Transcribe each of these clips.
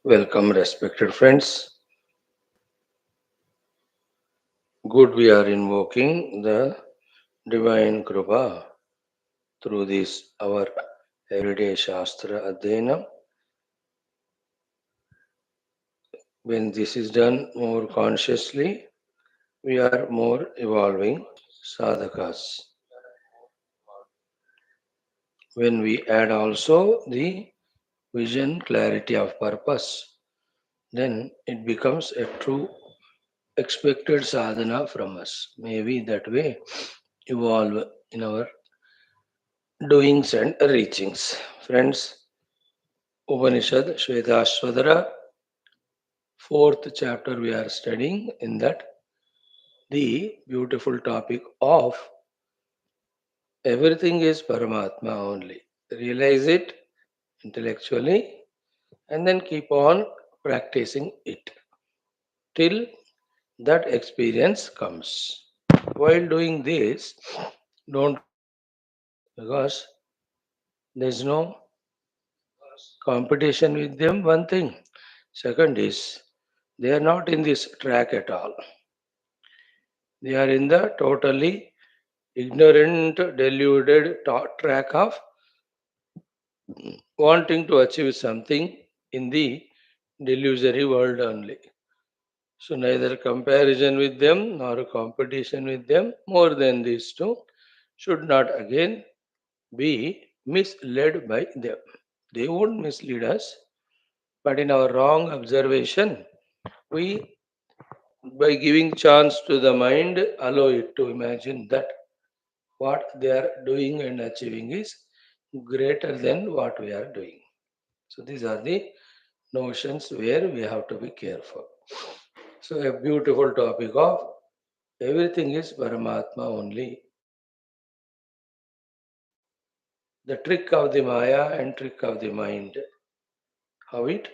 Welcome, respected friends. Good, we are invoking the divine Krupa through this our everyday Shastra Adhyana. When this is done more consciously, we are more evolving sadhakas. When we add also the vision, clarity of purpose, then it becomes a true expected sadhana from us. Maybe that way evolve in our doings and reachings. Friends, Upanishad Shwethashwathara, fourth chapter we are studying in that the beautiful topic of everything is Paramatma only. Realize it intellectually and then keep on practicing it till that experience comes. While doing this, don't because there is no competition with them. One thing. Second is they are not in this track at all. They are in the totally ignorant, deluded track of wanting to achieve something in the delusory world only. So neither comparison with them nor competition with them more than these two should not again be misled by them. They won't mislead us, but in our wrong observation, we by giving chance to the mind allow it to imagine that what they are doing and achieving is greater than what we are doing. So these are the notions where we have to be careful. So a beautiful topic of everything is Paramatma only. The trick of the Maya and trick of the mind. How it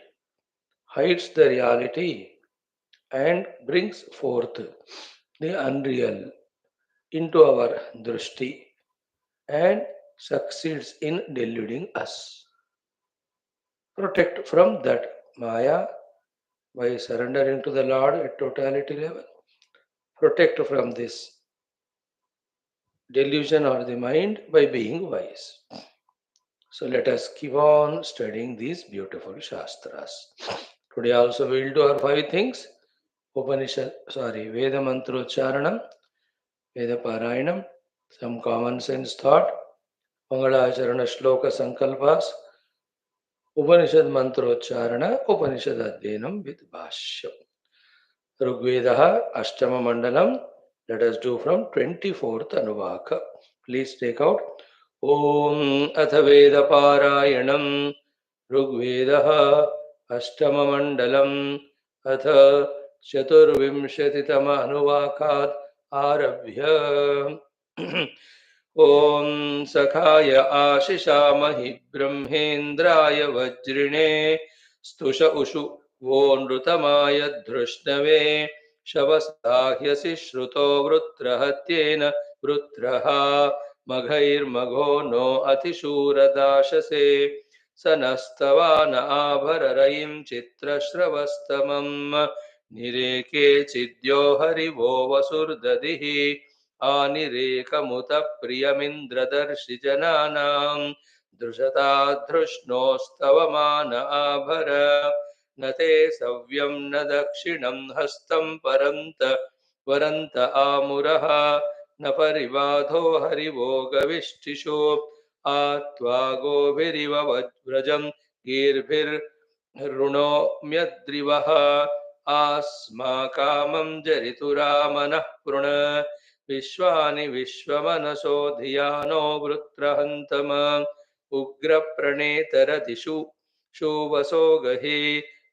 hides the reality and brings forth the unreal into our drishti and succeeds in deluding us. Protect from that Maya by surrendering to the Lord at totality level. Protect from this delusion or the mind by being wise. So let us keep on studying these beautiful Shastras. Today also we will do our five things. Veda Mantrocharanam, Veda Parayanam, some common sense thought, Mangalacharana Shloka Sankalpas, Upanishad Mantrocharana, Upanishad Adhyanam with Bhashyam. Rigvedaha Ashtama Mandalam. Let us do from 24th Anuvaka. Please take out. Om Athaveda Parayanam Rigvedaha Ashtama Mandalam Atha Chaturvimshatitama Anuvakat Arabhya. ॐ सखाय आशिषामहि ब्रह्मेन्द्राय वज्रिणे स्तुष उषु वो नृतमाय धृष्णवे शवसाह्यसि श्रुतो वृत्रहत्येन वृत्रः मघैर्मघो no अतिशूरदाशसे स नस्तवान आभररयिं चित्रश्रवस्तमम् निरेके चिद्यो हरिवो वसुर्दधिः आनिरेकमुत प्रियमिन्द्रदर्शिजनानां दृशताधृष्णोस्तवमान आभर न ते सव्यं न दक्षिणं हस्तं वरन्त आमुरः न परिबाधो हरिवो गविष्टिषु आत्वा गोभिरिव व्रजं गीर्भिर्ऋणोम्यद्रिवः आस्माकामं जरितुरामनः पृण विश्वानि विश्वमनसो धियानो वृत्रहन्तम उग्रप्रणेतरदिषु शूवसो गहि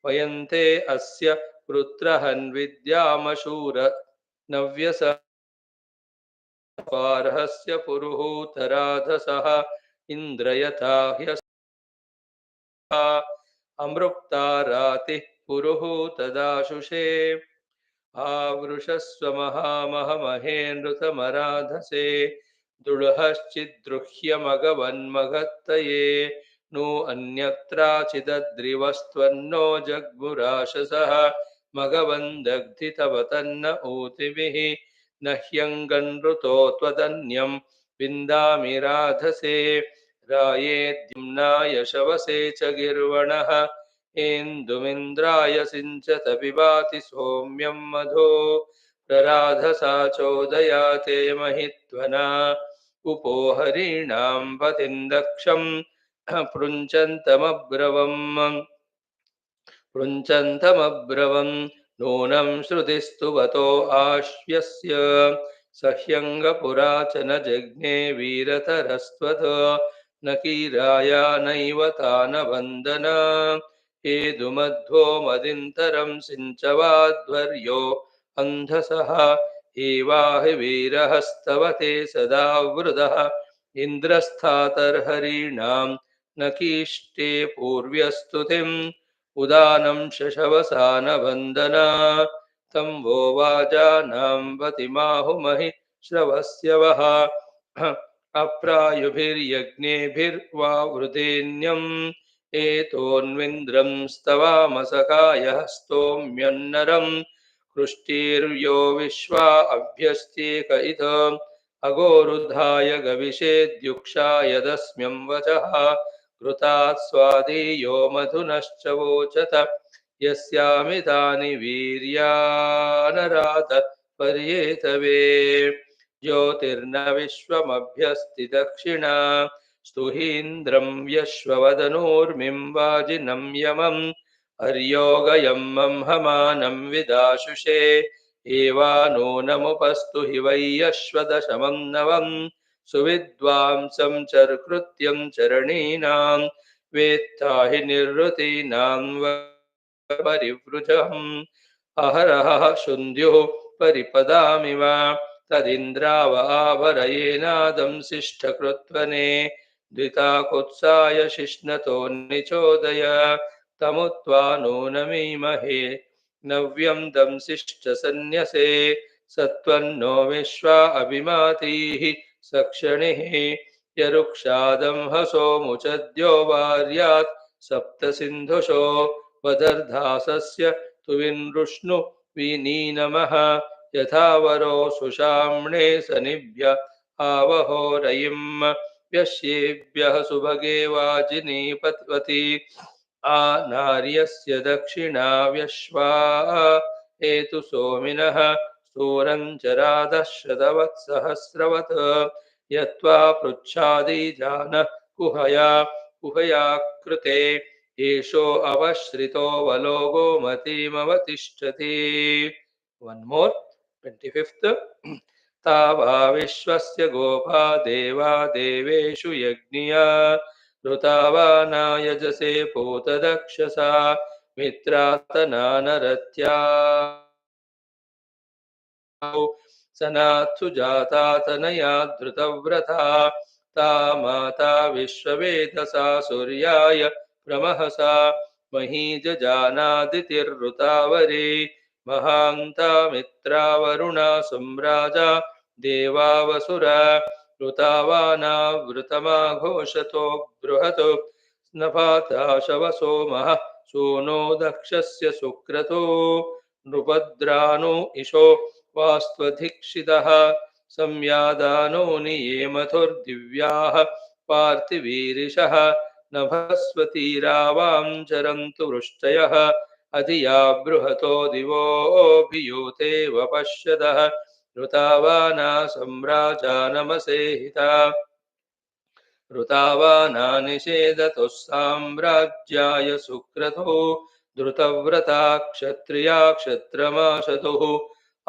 वयन्ते अस्य वृत्रहन्विद्यामशूर नव्यसपार्हस्य पुरुहूतराधसः इन्द्रयथा ह्यस्ता अमृक्ता रातिः पुरुहूतदाशुषे आवृषस्व महामहमहेनृतमराधसे दुळहश्चिद्रुह्यमगवन्मगत्तये नु अन्यत्राचिदद्रिवस्त्वन्नो जग्मुराशसः मगवन्दग्धितव तन्न ऊतिभिः न ह्यङ्गनृतो त्वदन्यं विन्दामि राधसे राये द्युम्नाय शवसे च गिर्वणः इन्दुमिन्द्राय सिञ्चत पिबाति सौम्यं मधो प्रराधसा चोदयाते महित्वना उपो हरीणां पतिं दक्षं पृञ्चन्तमब्रवम् नूनं श्रुतिस्तुवतो आश्व्यस्य सह्यङ्गपुरा च न जज्ञे वीरतरस्त्वत् न कीराया नैव तानवन्दना हेदुमध्वो मदिन्तरं सिञ्चवाध्वर्यो अन्धसः एवाहि वीरहस्तवते सदा वृदः इन्द्रस्थातर्हरीणां न कीष्टे पूर्व्यस्तुतिम् उदानं शशवसानवन्दना तं वो वाजानां वतिमाहुमहि श्रवस्य वः अप्रायुभिर्यज्ञेभिर्वा वृतेन्यम् एतोऽन्विन्द्रं स्तवामसखायः स्तोम्यन्नरं कृष्टीर्यो विश्वा अभ्यस्त्येक इद अगोरुधाय गविषेद्युक्षा यदस्म्यं वचः कृतात् स्वादीयो मधुनश्च वोचत यस्यामितानि वीर्यानरात पर्येतवे ज्योतिर्न विश्वमभ्यस्ति दक्षिणा स्तुहीन्द्रं यश्ववदनूर्मिं वाजिनं यमम् अर्योगयं मंहमानं विदाशुषे एवा नूनमुपस्तु हि वै यश्वदशमं नवम् सुविद्वांसं चर्कृत्यं चरणीनां वेत्ता हि निर्वृतीनां परिवृजम् अहरहः शुन्ध्युः परिपदामिव तदिन्द्राव आवरयेनादं शिष्टकृत्वने द्विताकुत्साय शिष्णतो निचोदय तमुत्वा नूनमीमहे नव्यं दंशिष्टसन्न्यसे सत्वन्नो विश्वा अभिमातीः सक्षणिः यरुक्षादं हसोमुचद्यो वार्यात् सप्तसिन्धुषो वदर्धासस्य तु विनृष्णु विनीनमः यथा वरो सुषाम्णे सनिभ्य आवहो रयिं यस्येभ्यः सुभगे वाजिनीपत्वती आ नार्यस्य दक्षिणा व्यश्वा एतु सोमिनः स्थूरं चरादः शतवत्सहस्रवत् यत्त्वा पृच्छादिजानः कुहया कृते एषो अवश्रितो वलो गोमतीमवतिष्ठति. One more, 25th. तावा विश्वस्य गोपा देवा देवेषु यज्ञिया ऋतावाना यजसे पूतदक्षसा मित्रातनानरत्या सनात्सु जाता तनया धृतव्रता ता माता विश्ववेदसा सूर्याय प्रमहसा महीजजानादितिर्ऋतावरे महान्ता मित्रावरुणा सम्राजा देवावसुरा ऋतावाना वृतमाघोषतो बृहतो स्नपाता शवसोमः सूनो दक्षस्य सुक्रतो नृपद्रानो इशो वास्त्वधिक्षितः संयादानो नियेमथुर्दिव्याः पार्थिवीरिषः नभस्वतीरावां चरन्तु वृष्टयः अधिया बृहतो दिवोऽभियूते वपश्यतः ऋतावाना सम्राजा नमसे हिता ऋतावाना निषेदतुः साम्राज्याय सुक्रतो धृतव्रता क्षत्रिया क्षत्रमाशतुः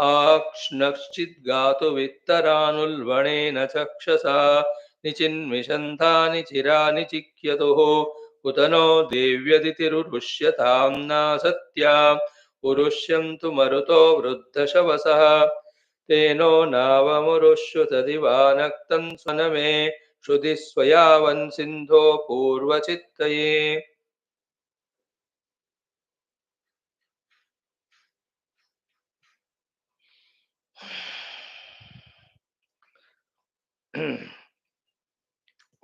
आक्ष्णश्चिद्गातुवित्तरानुल्बणेन चक्षसा निचिन्मिषन्तानि चिरानि चिक्यतुः उत नो देव्यदितिरुरुष्यतां नासत्याम् उरुष्यन्तु मरुतो वृद्धशवसः तेनो नावमुरुष्युत दिवानक्तं स्वनमे श्रुतिस्वयावन् सिन्धो पूर्वचित्तये.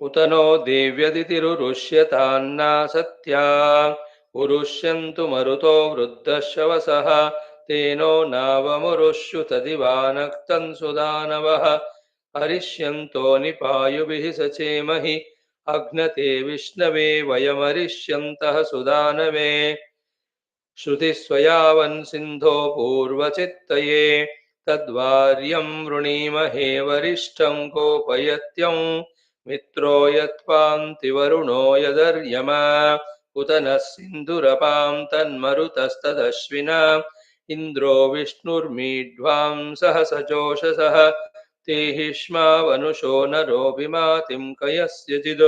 उत नो देव्यदितिरुरुष्यतान्ना सत्या उरुष्यन्तु मरुतो वृद्धश्रवसः तेनो नावमुरुष्यु तदिवानक्तं सुदानवः हरिष्यन्तो निपायुभिः सचेमहि अग्नते विष्णवे वयमरिष्यन्तः सुदानवे श्रुतिस्वयावन्सिन्धो पूर्वचित्तये तद्वार्यं वृणीमहे वरिष्ठं कोपयत्यं मित्रो यत्पान्तिवरुणो यदर्यमा उत नः सिन्धुरपां तन्मरुतस्तदश्विना इन्द्रो विष्णुर्मीढ्वां सहसजोषसः ते हिष्मावनुषो नरो विमातिं कयस्यचिद्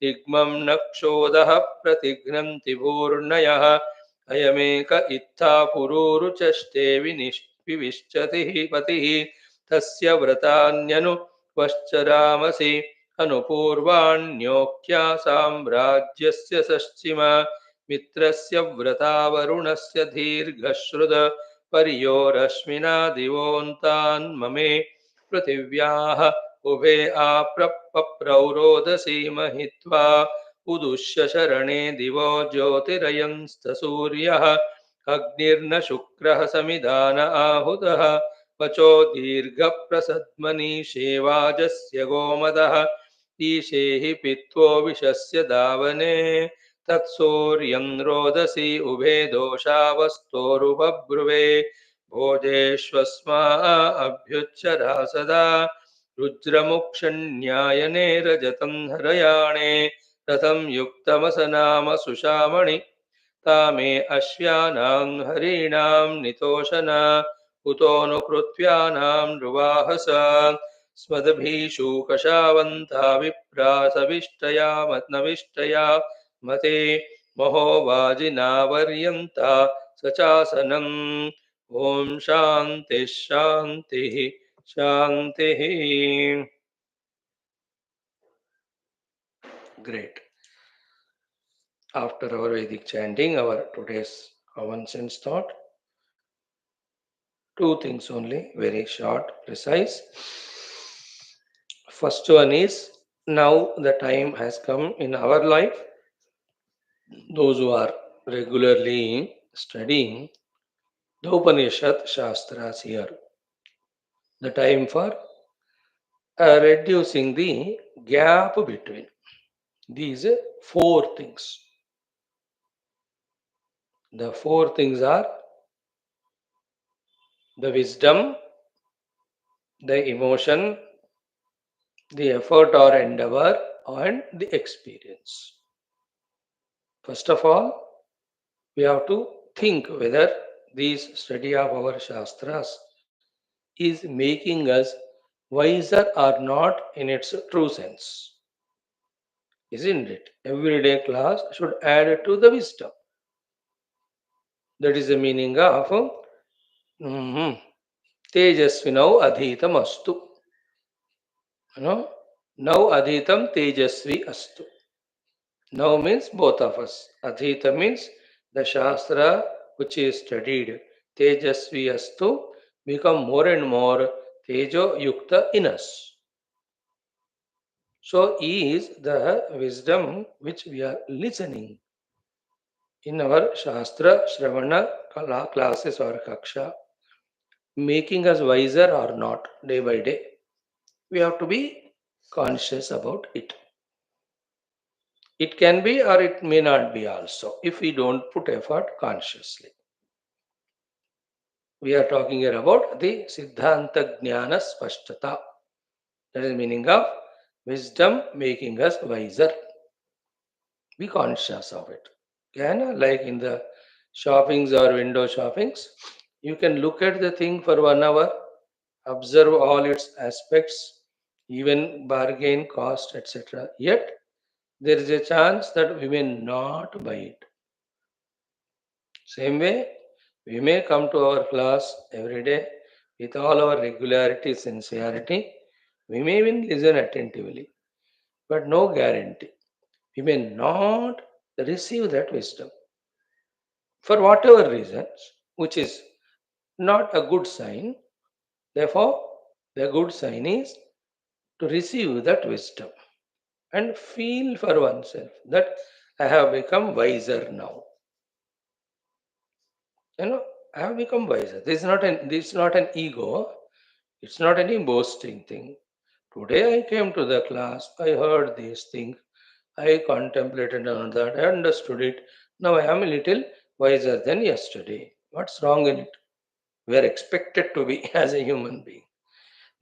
तिग्मं नक्षोदः प्रतिघ्नन्ति भूर्णयः अयमेक इत्था पुरूरुचष्टे विविश्चतिः पतिः तस्य व्रतान्यनु पश्चरामसि अनुपूर्वाण्योक्या साम्राज्यस्य सश्चिमा मित्रस्य व्रता वरुणस्य दीर्घश्रुत पर्यो रश्मिना दिवोऽन्तान्ममे पृथिव्याः उभे आप्रौरोदसी महित्वा उदुष्य शरणे दिवो ज्योतिरयंस्तसूर्यः अग्निर्न शुक्रः समिधान आहुतः वचो दीर्घप्रसद्मनीषेवाजस्य गोमदः ईशे हि पित्वो विशस्य दावने तत्सूर्यं रोदसी उभे दोषावस्तोरुपब्रुवे भोजेष्वस्मा अभ्युच्चरा सदा रुद्रमुक्षण्यायने रजतं हरयाणे रथं युक्तमसनाम सुषामणि तामे अश्व्यानां हरीणां नितोषना उतोऽनुकृत्यानां नृवाहसा स्मद्भीषूकषावन्ता विप्रासविष्टया नविष्टया मते महोवाजिनावर्यन्ता सचासनम् ॐ शान्तिः शान्तिः शान्तिः. Great. After our Vedic chanting, our today's common sense thought. Two things only, very short, precise. First one is, now the time has come in our life. Those who are regularly studying the Upanishad Shastras here, the time for reducing the gap between these four things. The four things are the wisdom, the emotion, the effort or endeavor, and the experience. First of all, we have to think whether this study of our Shastras is making us wiser or not in its true sense. Isn't it? Everyday class should add to the wisdom. That is the meaning of Tejasvinau adhitam astu. Now adhitam tejasvi astu. Now means both of us. Adhita means the Shastra which is studied. Tejasvi astu become more and more Tejo Yukta in us. So is the wisdom which we are listening in our Shastra Shravana classes or Kaksha, making us wiser or not day by day. We have to be conscious about it. It can be or it may not be also if we don't put effort consciously. We are talking here about the Siddhanta Jnana Spashtata. That is the meaning of wisdom making us wiser. Be conscious of it. Can like in the shoppings or window shoppings, you can look at the thing for 1 hour, observe all its aspects, even bargain, cost, etc. Yet there is a chance that we may not buy it. Same way, we may come to our class every day with all our regularity, sincerity. We may even listen attentively, but no guarantee. We may not receive that wisdom for whatever reasons, which is not a good sign. Therefore, the good sign is to receive that wisdom and feel for oneself that I have become wiser now. You know, I have become wiser. This is not an ego. It's not any boasting thing. Today I came to the class, I heard these things, I contemplated on that, I understood it. Now I am a little wiser than yesterday. What's wrong in it? We are expected to be as a human being.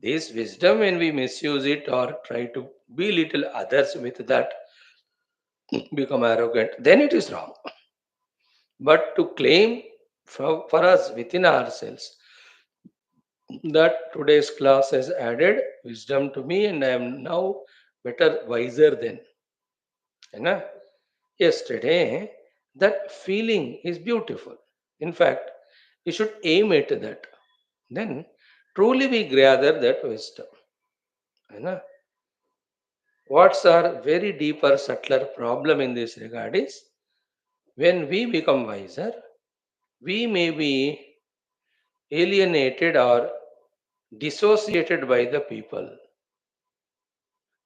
This wisdom, when we misuse it or try to belittle others with that, become arrogant, then it is wrong. But to claim for us within ourselves that today's class has added wisdom to me and I am now better, wiser than. You know? Yesterday, that feeling is beautiful. In fact, we should aim at that. Then, truly we gather that wisdom. You know? What's our very deeper, subtler problem in this regard is when we become wiser, we may be alienated or dissociated by the people,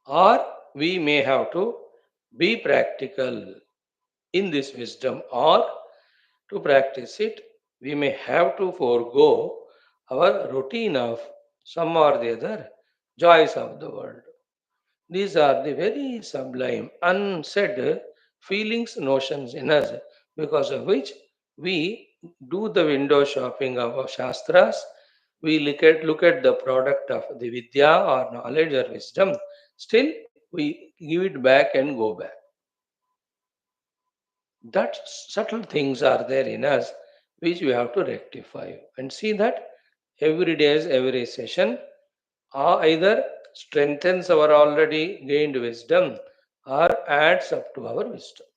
or we may have to be practical in this wisdom, or to practice it, we may have to forego our routine of some or the other joys of the world. These are the very sublime, unsaid feelings, notions in us, because of which we do the window shopping of our Shastras. We look at the product of the Vidya or knowledge or wisdom. Still, we give it back and go back. That subtle things are there in us which we have to rectify and see that every day's every session either strengthens our already gained wisdom or adds up to our wisdom.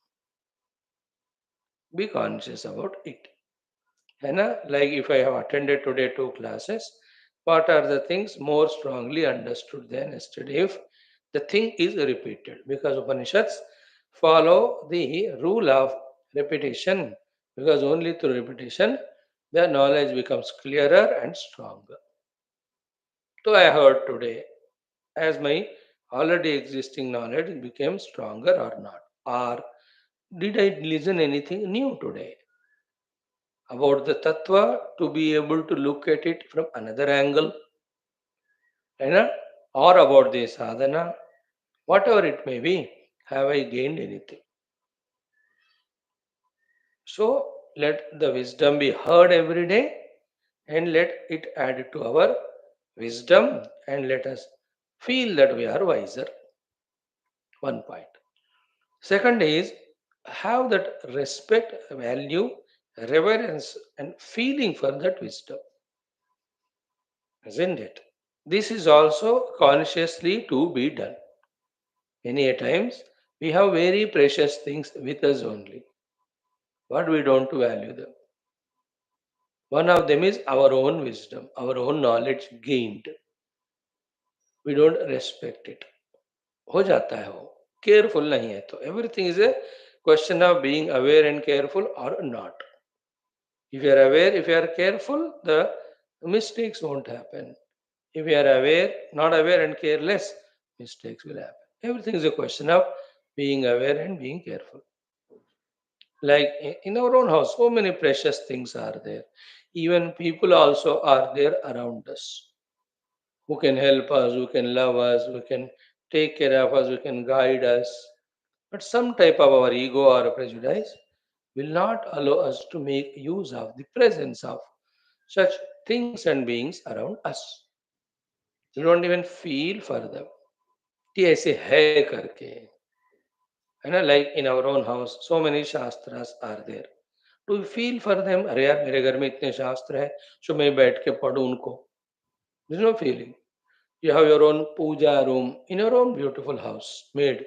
Be conscious about it. And like if I have attended today two classes, what are the things more strongly understood than yesterday if the thing is repeated? Because Upanishads follow the rule of repetition, because only through repetition the knowledge becomes clearer and stronger. So I heard today, as my already existing knowledge became stronger or not? Or did I listen anything new today about the tattva to be able to look at it from another angle? You know? Or about the sadhana, whatever it may be, have I gained anything? So let the wisdom be heard every day and let it add to our wisdom and let us feel that we are wiser. One point. Second is have that respect, value, reverence, and feeling for that wisdom, isn't it? This is also consciously to be done. Many a times we have very precious things with us only, but we don't value them. One of them is our own wisdom, our own knowledge gained. We don't respect it. हो जाता है वो careful नहीं है तो everything is a question of being aware and careful और not. If you are aware, if you are careful, the mistakes won't happen. If you are aware, not aware and careless, mistakes will happen. Everything is a question of being aware and being careful. Like in our own house, so many precious things are there. Even people also are there around us who can help us, who can love us, who can take care of us, who can guide us. But some type of our ego or prejudice will not allow us to make use of the presence of such things and beings around us. We don't even feel for them कि ऐसे है करके. है ना, like in our own house so many shastras are there. Do we feel for them? अरे यार मेरे घर में इतने शास्त्र है, so मैं बैठ के पढ़ूं उनको. There's no feeling. You have your own puja room in your own beautiful house made.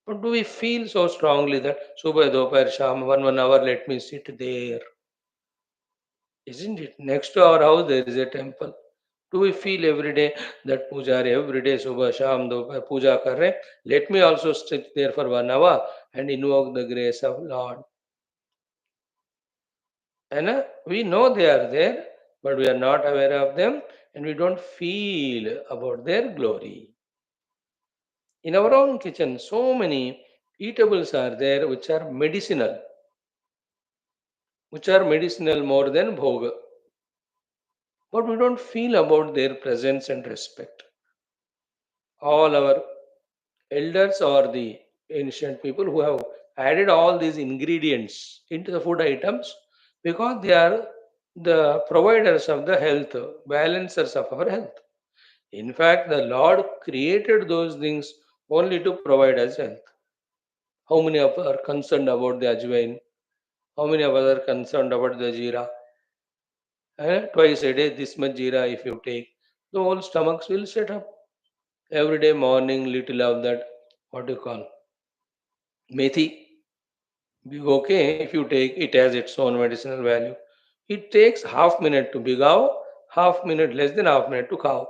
But do we feel so strongly that सुबह दोपहर शाम 1 hour let me sit there? Isn't it? Next to our house there is a temple. Do we feel every day that pujari every day subah sham dophar puja kar rahe? Let me also sit there for 1 hour and invoke the grace of Lord. And we know they are there, but we are not aware of them and we don't feel about their glory. In our own kitchen, so many eatables are there which are medicinal more than bhoga. But we don't feel about their presence and respect. All our elders or the ancient people who have added all these ingredients into the food items because they are the providers of the health, balancers of our health. In fact, the Lord created those things only to provide us health. How many of us are concerned about the ajwain? How many of us are concerned about the jeera? Twice a day, this much jeera if you take, the whole stomachs will set up. Every day morning, little of that, what do you call, methi. Okay, if you take, it has its own medicinal value. It takes half minute to bigav, half minute, less than half minute to cow.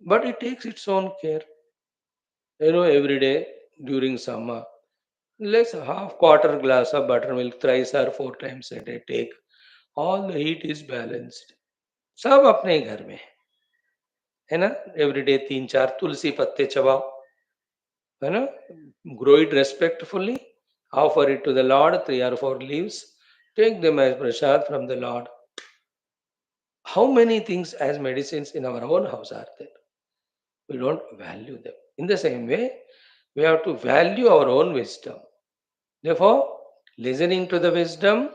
But it takes its own care. Every day during summer, let's half quarter glass of buttermilk thrice or four times a day take. All the heat is balanced. सब अपने घर में है ना. Every day 3-4 तुलसी पत्ते चबाओ, है ना. Grow it respectfully, offer it to the Lord, 3 or 4 leaves, take them as prasad from the Lord. How many things as medicines in our own house are there? We don't value them. In the same way, we have to value our own wisdom. Therefore, listening to the wisdom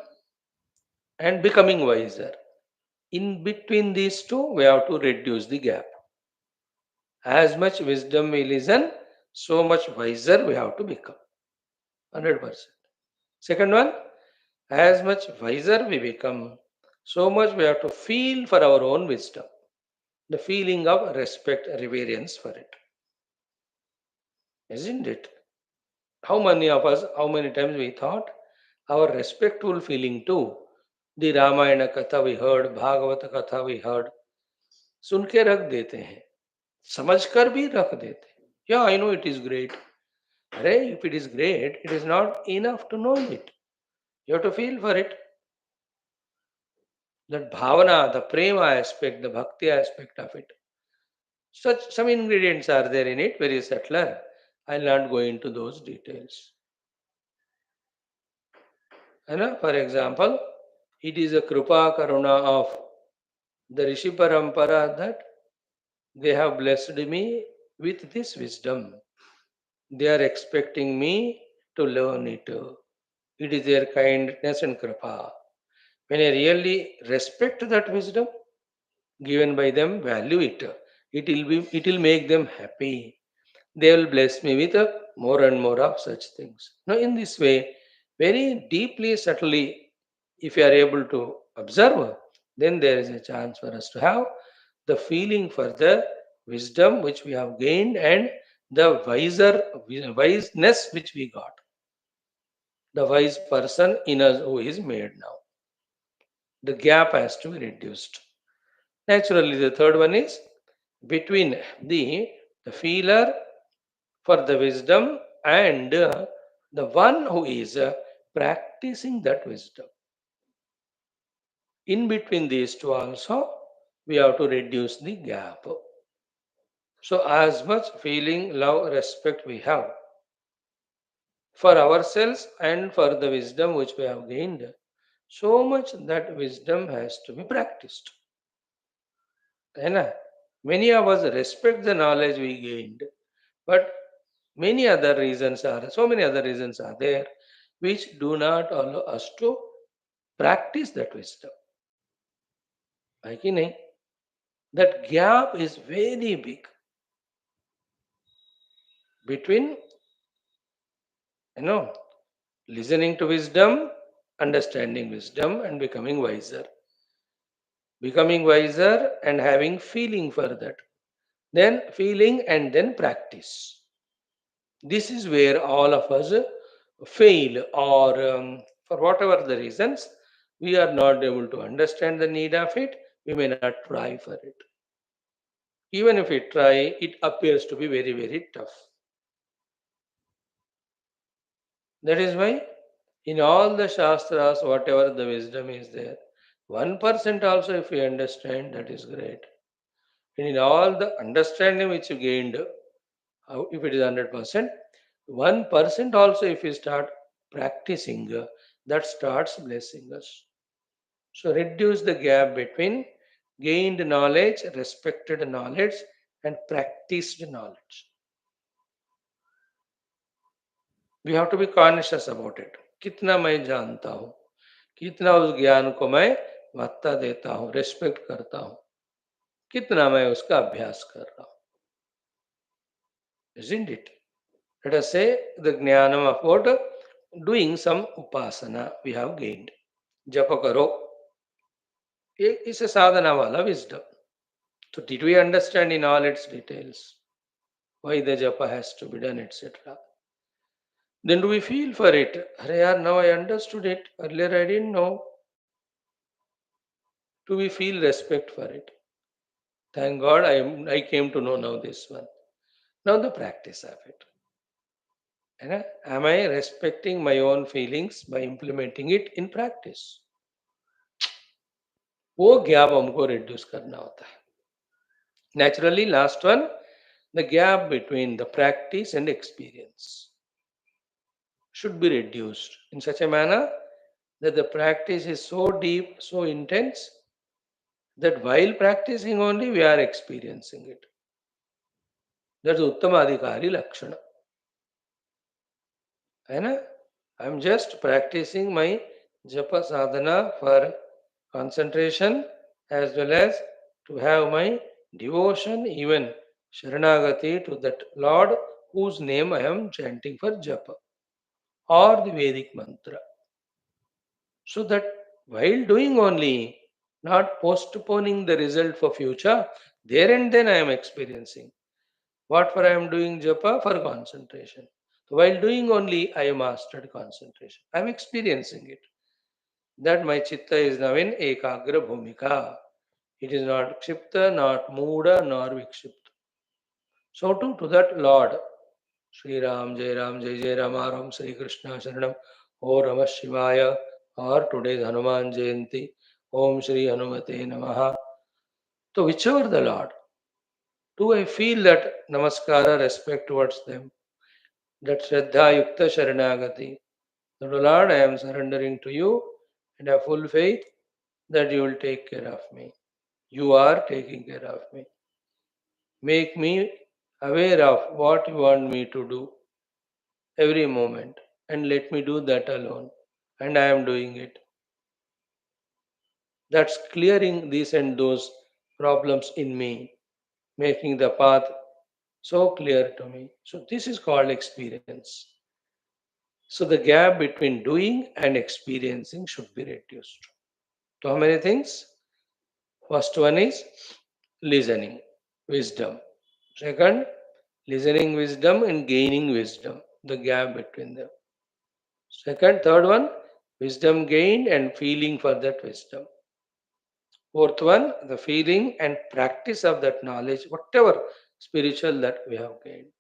and becoming wiser. In between these two, we have to reduce the gap. As much wisdom we listen, so much wiser we have to become. 100%. Second one, as much wiser we become, so much we have to feel for our own wisdom. The feeling of respect, reverence for it. Isn't it? How many of us, how many times we thought our respectful feeling too, the Ramayana Katha we heard, Bhagavata Katha we heard, सुन के रख देते हैं, समझकर भी रख देते हैं. Yeah, I know it is great. अरे, if it is great, it is not enough to know it. You have to feel for it. That bhavana, the prema aspect, the bhakti aspect of it. Such some ingredients are there in it, very subtler. I'll not go into those details. For example, it is a krupa karuna of the Rishi Parampara that they have blessed me with this wisdom. They are expecting me to learn it. It is their kindness and kripa. When I really respect that wisdom given by them, value it. It will make them happy. They will bless me with more and more of such things. Now, in this way, very deeply, subtly, if you are able to observe, then there is a chance for us to have the feeling for the wisdom which we have gained and the wiseness which we got. The wise person in us who is made now. The gap has to be reduced. Naturally, the third one is between the feeler for the wisdom and the one who is practicing that wisdom. In between these two also, we have to reduce the gap. So, as much feeling, love, respect we have for ourselves and for the wisdom which we have gained, so much that wisdom has to be practiced. And many of us respect the knowledge we gained, but so many other reasons are there which do not allow us to practice that wisdom. है कि नहीं? That gap is very big between, you know, listening to wisdom, understanding wisdom, and becoming wiser. Becoming wiser and having feeling for that. Then feeling and then practice. This is where all of us fail, or for whatever the reasons, we are not able to understand the need of it. We may not try for it. Even if we try, it appears to be very, very tough. That is why in all the Shastras, whatever the wisdom is there, 1% also if we understand, that is great. And in all the understanding which you gained, If it is 100%, 1% also if we start practicing, that starts blessing us. So reduce the gap between gained knowledge, respected knowledge, and practiced knowledge. We have to be conscious about it. कितना मैं जानता हूँ, कितना उस ज्ञान को मैं महत्ता देता हूँ, रेस्पेक्ट करता हूँ, कितना मैं उसका अभ्यास कर रहा हूँ. Isn't it? Let us say the jnanam about doing some upasana we have gained. Japa karo. It is a sadhana wala wisdom. So did we understand in all its details why the japa has to be done, etc.? Then do we feel for it? Arey yaar, now I understood it. Earlier I didn't know. Do we feel respect for it? Thank God I came to know now this one. Now the practice of it. Am I respecting my own feelings by implementing it in practice? वो gap हमको reduce करना होता है. Naturally, last one, the gap between the practice and experience should be reduced in such a manner that the practice is so deep, so intense, that while practicing only we are experiencing it. That's Uttamadhikari Lakshana. I'm just practicing my japa sadhana for concentration as well as to have my devotion, even Sharanagati to that Lord whose name I am chanting for japa or the Vedic mantra. So that while doing only, not postponing the result for future, there and then I am experiencing. What for I am doing japa? For concentration. So while doing only, I mastered concentration. I am experiencing it. That my chitta is now in ekagra bhumika. It is not kshipta, not muda, nor vikshipta. So too to that Lord, Sri Ram, Jai Jai Ram, Ram, Sri Krishna, Sharanam, O Ramah Shivaya, or today's Hanuman Jayanti, Om Shri Hanumate Namaha. So whichever the Lord, do I feel that namaskara, respect towards them, that Shraddha Yukta Sharanagati, that, O Lord, I am surrendering to you and have full faith that you will take care of me. You are taking care of me. Make me aware of what you want me to do every moment and let me do that alone. And I am doing it. That's clearing these and those problems in me, making the path so clear to me. So, this is called experience. So, the gap between doing and experiencing should be reduced. So, how many things? First one is listening, wisdom. Second, listening wisdom and gaining wisdom, the gap between them. Second, third one, wisdom gained and feeling for that wisdom. Fourth one, the feeling and practice of that knowledge, whatever spiritual that we have gained.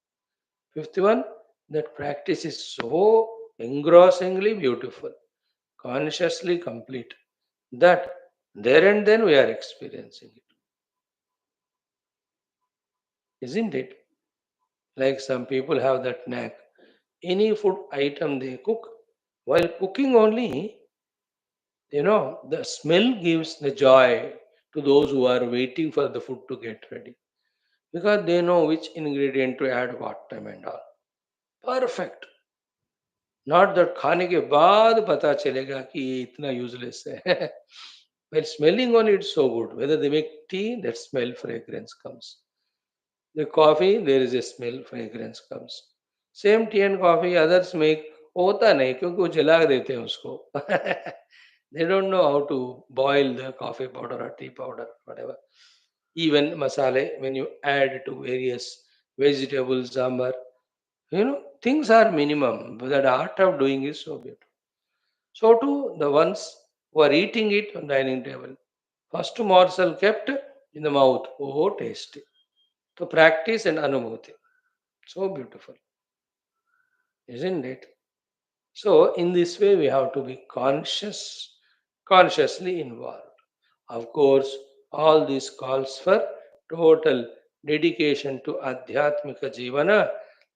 Fifth one, that practice is so engrossingly beautiful, consciously complete, that there and then we are experiencing it. Isn't it? Like some people have that knack. Any food item they cook, while cooking only, the smell gives the joy to those who are waiting for the food to get ready. Because they know which ingredient to add what time and all. Perfect. Not that खाने के बाद पता चलेगा कि ये इतना useless है. While smelling on it's so good. Whether they make tea, that smell fragrance comes. The coffee, there is a smell fragrance comes. Same tea and coffee others make होता नहीं क्योंकि वो जला देते हैं उसको. They don't know how to boil the coffee powder or tea powder, whatever. Even masala, when you add to various vegetables, sambar, things are minimum. But the art of doing is so beautiful. So too, the ones who are eating it on dining table. First morsel kept in the mouth. Oh, tasty. To practice and anubhuti. So beautiful. Isn't it? So, in this way, we have to be consciously involved. Of course, all this calls for total dedication to Adhyatmika Jivana,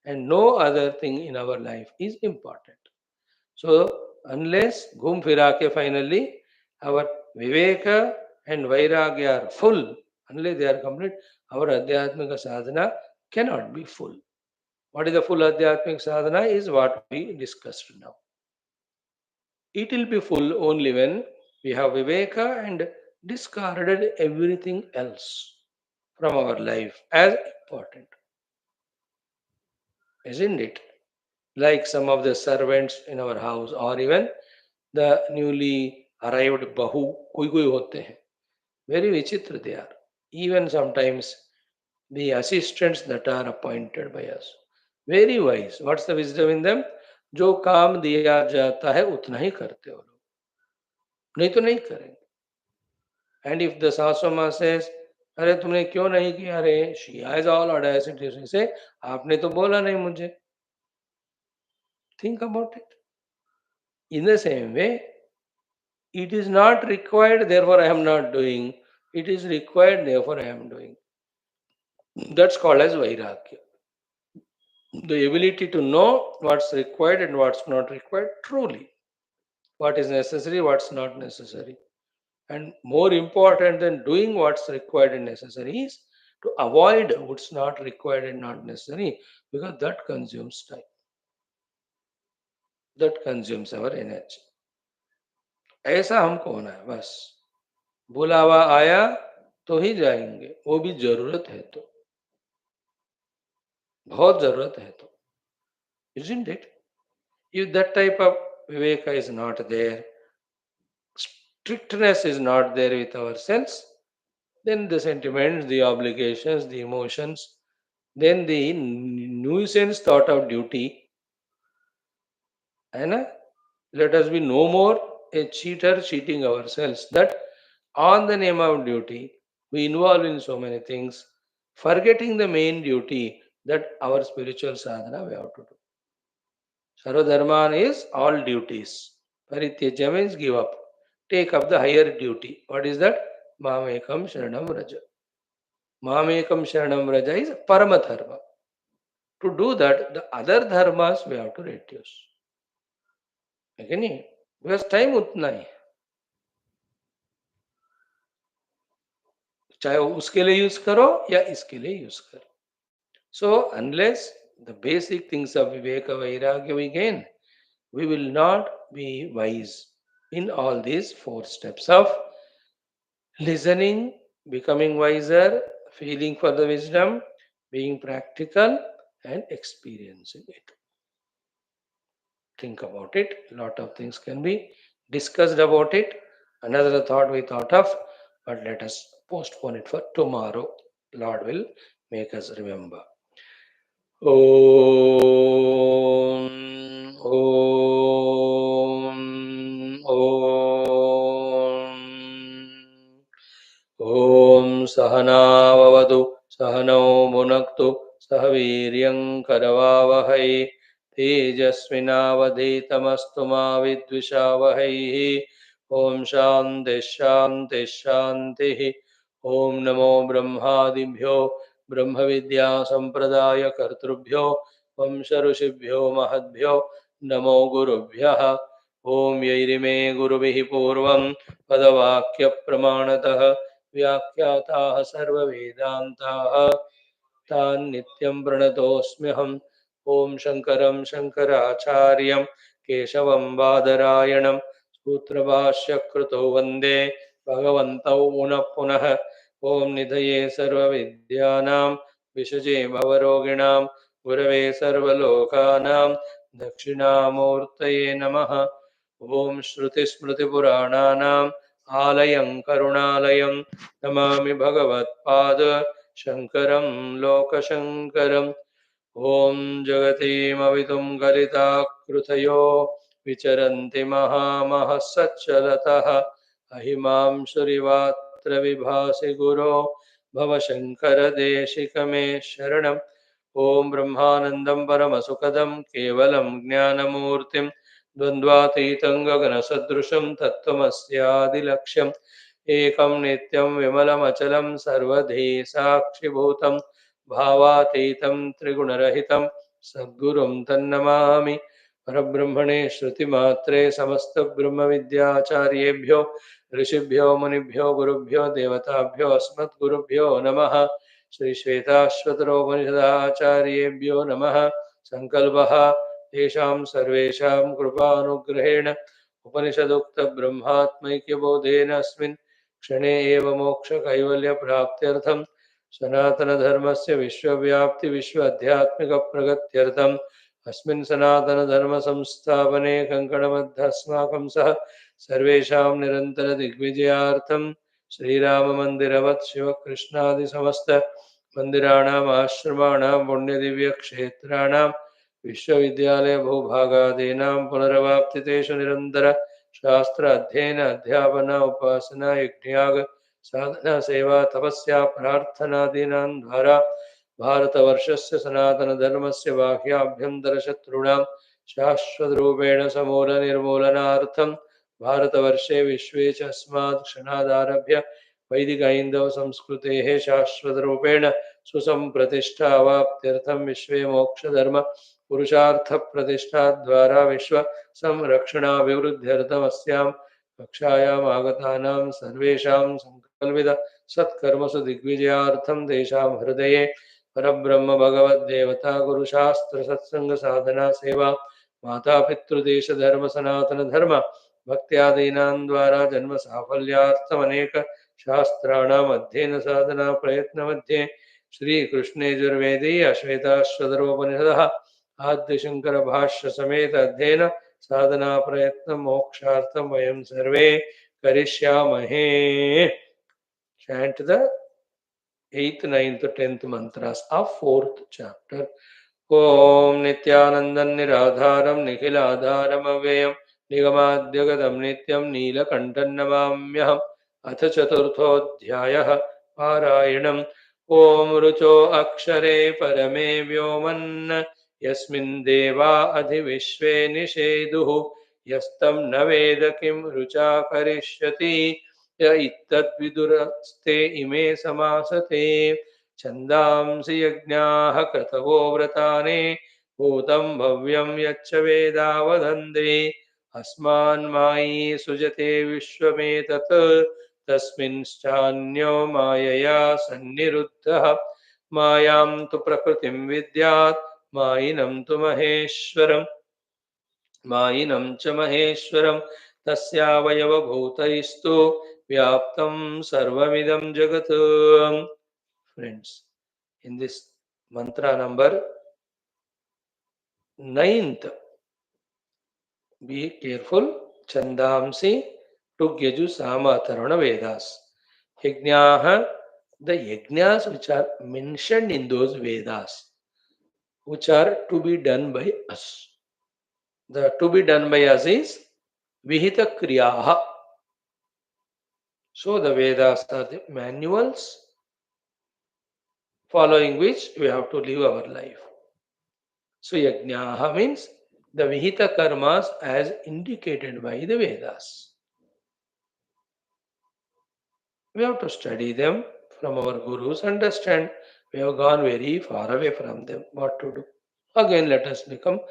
and no other thing in our life is important. So, unless Ghum Firake finally, our Viveka and Vairagya are full, unless they are complete, our Adhyatmika sadhana cannot be full. What is the full Adhyatmika sadhana is what we discussed now. It will be full only when we have Viveka and discarded everything else from our life as important, isn't it? Like some of the servants in our house, or even the newly arrived bahu, koi hote hain. Very vichitra they are. Even sometimes the assistants that are appointed by us. Very wise. What's the wisdom in them? जो काम दिया जाता है उतना ही करते हो लोग, नहीं तो नहीं करेंगे. And if the Saswama says, अरे तुमने क्यों नहीं किया रे, she has all audacity to say, आपने तो बोला नहीं मुझे. Think about it. In the same way, it is not required, therefore I am not doing. It is required, therefore I am doing. That's called as Vairagya. The ability to know what's required and what's not required truly. What is necessary, what's not necessary. And more important than doing what's required and necessary is to avoid what's not required and not necessary, because that consumes time. That consumes our energy. ऐसा हमको होना है बस. बुलावा आया तो ही जाएंगे, वो भी जरूरत है तो, बहुत जरूरत है तो, isn't it? If that type of viveka is not there, strictness is not there with ourselves, then the sentiments, the obligations, the emotions, then the nuisance thought of duty, and let us be no more a cheater cheating ourselves. That on the name of duty, we involve in so many things, forgetting the main duty that our spiritual sadhana we have to do. Sarvadharman is all duties. Parityajya means give up. Take up the higher duty. What is that? Mamekam Sharanam Raja. Mamekam Sharanam Raja is Paramadharma. To do that, the other dharmas we have to reduce. है कि नहीं? Because time उतना ही, चाहे उसके लिए use करो या इसके लिए यूज करो. So unless the basic things of Viveka Vairagya we gain, we will not be wise in all these four steps of listening, becoming wiser, feeling for the wisdom, being practical, and experiencing it. Think about it. A lot of things can be discussed about it. Another thought we thought of, but let us postpone it for tomorrow. Lord will make us remember. Om, Om, Om. Om Sahanavavadu Sahanau Bhunaktu Sahaviryam Karavavahai Tejasvinavadhetamastu ma vidvishavahai. Om Shanti Shanti Shanti. Om Namo Brahmadibhyo Brahma Vidya Sampradaya Kartrubhyo Vamsha Rushibhyo Mahadbhyo Namo Gurubhyaha. Om Yairime Gurubihi Purvam Padavakya Pramanatah व्याख्याताः सर्ववेदान्ताः तान् नित्यं प्रणतोऽस्म्यहम्. ॐ शङ्करं शङ्कराचार्यं केशवं बादरायणं सूत्रभाष्यकृतौ वन्दे भगवन्तौ पुनः पुनः. ॐ निधये सर्वविद्यानां विषजे भवरोगिणां गुरवे सर्वलोकानां दक्षिणामूर्तये नमः. ॐ श्रुतिस्मृतिपुराणानाम् आलयं करुणालयं नमामि भगवत्पाद शङ्करं लोकशङ्करम्. ॐ जगतीमवितुं गलिताकृतयो विचरन्ति महामहः सच्चलतः अहिमां सुरिवात्र विभासि गुरो भवशङ्करदेशिकमे शरणम्. ॐ ब्रह्मानन्दं परमसुखदं केवलं ज्ञानमूर्तिं द्वन्द्वातीतं गगनसदृशं तत्त्वमस्यादिलक्ष्यम् एकं नित्यं विमलमचलं सर्वधी साक्षिभूतं भावातीतं त्रिगुणरहितं सद्गुरुं तन्नमामि परब्रह्मणे श्रुतिमात्रे समस्तब्रह्मविद्याचार्येभ्यो ऋषिभ्यो मुनिभ्यो गुरुभ्यो देवताभ्यो अस्मद्गुरुभ्यो नमः श्री श्वेताश्वतरोपनिषदाचार्येभ्यो नमः संकल्पः तेषां सर्वेषां कृपानुग्रहेण उपनिषदुक्तब्रह्मात्मैक्यबोधेन अस्मिन् क्षणे एव मोक्षकैवल्यप्राप्त्यर्थं सनातनधर्मस्य विश्वव्याप्ति विश्व आध्यात्मिकप्रगत्यर्थम् अस्मिन् सनातनधर्मसंस्थापने कङ्कणबद्धस्माकं सह सर्वेषां निरन्तरदिग्विजयार्थं श्रीराममन्दिरवत् शिवकृष्णादिसमस्त मन्दिराणाम् आश्रमाणां पुण्यदिव्यक्षेत्राणां विश्वविद्यालय भूभागादीनां पुनरवाप्तितेषु निरन्तर शास्त्र अध्ययन अध्यापन उपासना यज्ञाग साधना सेवा तपस्या प्रार्थनादीनां द्वारा भारतवर्षस्य सनातनधर्मस्य बाह्याभ्यन्तरशत्रूणां शाश्वतरूपेण समूलनिर्मूलनार्थं भारतवर्षे विश्वे च अस्मात् क्षणादारभ्य वैदिक संस्कृतेः शाश्वतरूपेण सुसंप्रतिष्ठावाप्त्यर्थं विश्वे मोक्षधर्म पुरुषार्थप्रतिष्ठाद्वारा विश्व संरक्षणाभिवृद्ध्यर्थम् अस्यां कक्षायाम् आगतानां सर्वेषां संकल्पित सत्कर्मसु दिग्विजयार्थं तेषां हृदये परब्रह्म भगवद्देवता गुरुशास्त्र सत्संग साधना सेवा माता पितृदेश धर्म सनातन धर्म भक्त्यादीनां द्वारा जन्म साफल्यार्थम अनेक शास्त्राणाम् अध्ययन साधना प्रयत्न मध्ये श्रीकृष्णेजुर्वेदीय श्वेताश्वतरोपनिषदः आद्यशंकर भाष्य समेत अध्ययन साधना प्रयत्न मोक्षार्थम वयं सर्वे करिष्यामहे. Chant the 8th, 9th, 10th mantras of 4th chapter. Om Nityanandan Niradharam Nikhiladharam Avyayam Nigamadhyagatam Nityam Neelakantam Namamyaham Ath Chaturthodhyayah Parayanam Om Rucho Akshare Parame Vyoman Yasmin Deva Adhivishve Nisheduhu Yastam Naveda Kim Rucha Karishyati य इत्तद्विदुरस्ते इमे समासते छन्दांसि यज्ञाः क्रतवो व्रतानि भूतं भव्यं यच्च वेदा वदन्ति अस्मान्मायी सुजते विश्वमेतत् तस्मिंश्चान्यो मायया सन्निरुद्धः मायां तु प्रकृतिं विद्यात् मायिनं तु महेश्वरम् मायिनं च महेश्वरं तस्यावयवभूतैस्तु व्याप्तं सर्वमिदं जगत्. Friends, in this mantra number 9th, be careful. Chandamsi Tugyaju Sama Taruna Vedas. Yajnaha, the yajnas which are mentioned in those Vedas, which are to be done by us. The to be done by us is Vihita Kriyaha. So the Vedas are the manuals following which we have to live our life. So Yajnaha means the Vihita karmas as indicated by the Vedas. We have to study them from our gurus, understand we have gone very far away from them, what to do. Again, let us become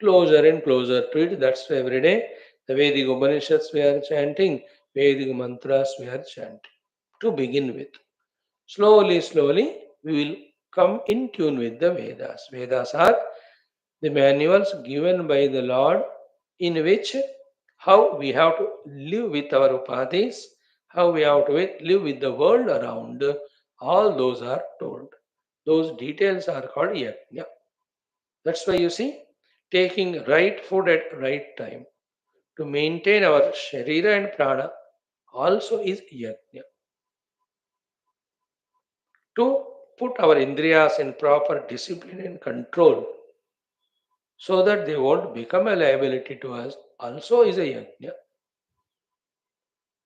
closer and closer to it. That's why every day the Vedic Upanishads we are chanting, Vedic mantras we are chanting to begin with. Slowly, slowly, we will come in tune with the Vedas. Vedas are the manuals given by the Lord in which how we have to live with our upadhis, how we have to live with the world around, all those are told. Those details are called yajna. That's why you see, taking right food at right time to maintain our sharira and prana also is yajna. To put our indriyas in proper discipline and control so that they won't become a liability to us also is a yajna.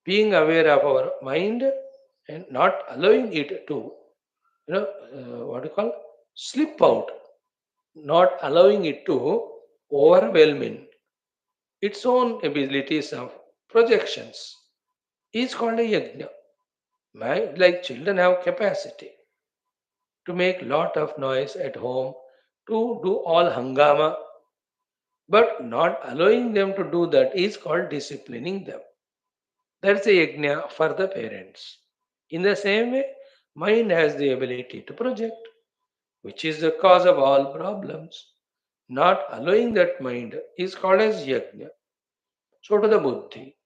Being aware of our mind and not allowing it to, what do you call, slip out, not allowing it to overwhelm in its own abilities of projections is called a yajna. Like children have capacity to make lot of noise at home, to do all hangama, but not allowing them to do that is called disciplining them. That's a yajna for the parents. In the same way, mind has the ability to project, which is the cause of all problems. Not allowing that mind is called as yajna. So to the buddhi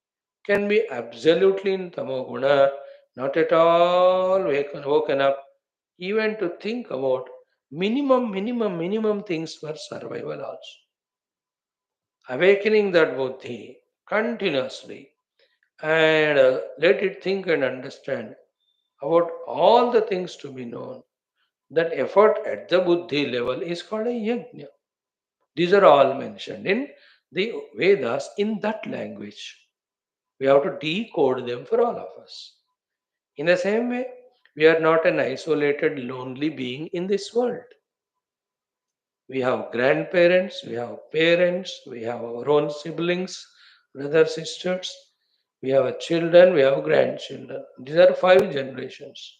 can be absolutely in tamoguna, not at all woken up, even to think about minimum things for survival also. Awakening that buddhi continuously and let it think and understand about all the things to be known. That effort at the buddhi level is called a yajna. These are all mentioned in the Vedas in that language. We have to decode them for all of us. In the same way, we are not an isolated, lonely being in this world. We have grandparents, we have parents, we have our own siblings, brothers, sisters, we have children, we have grandchildren. These are five generations.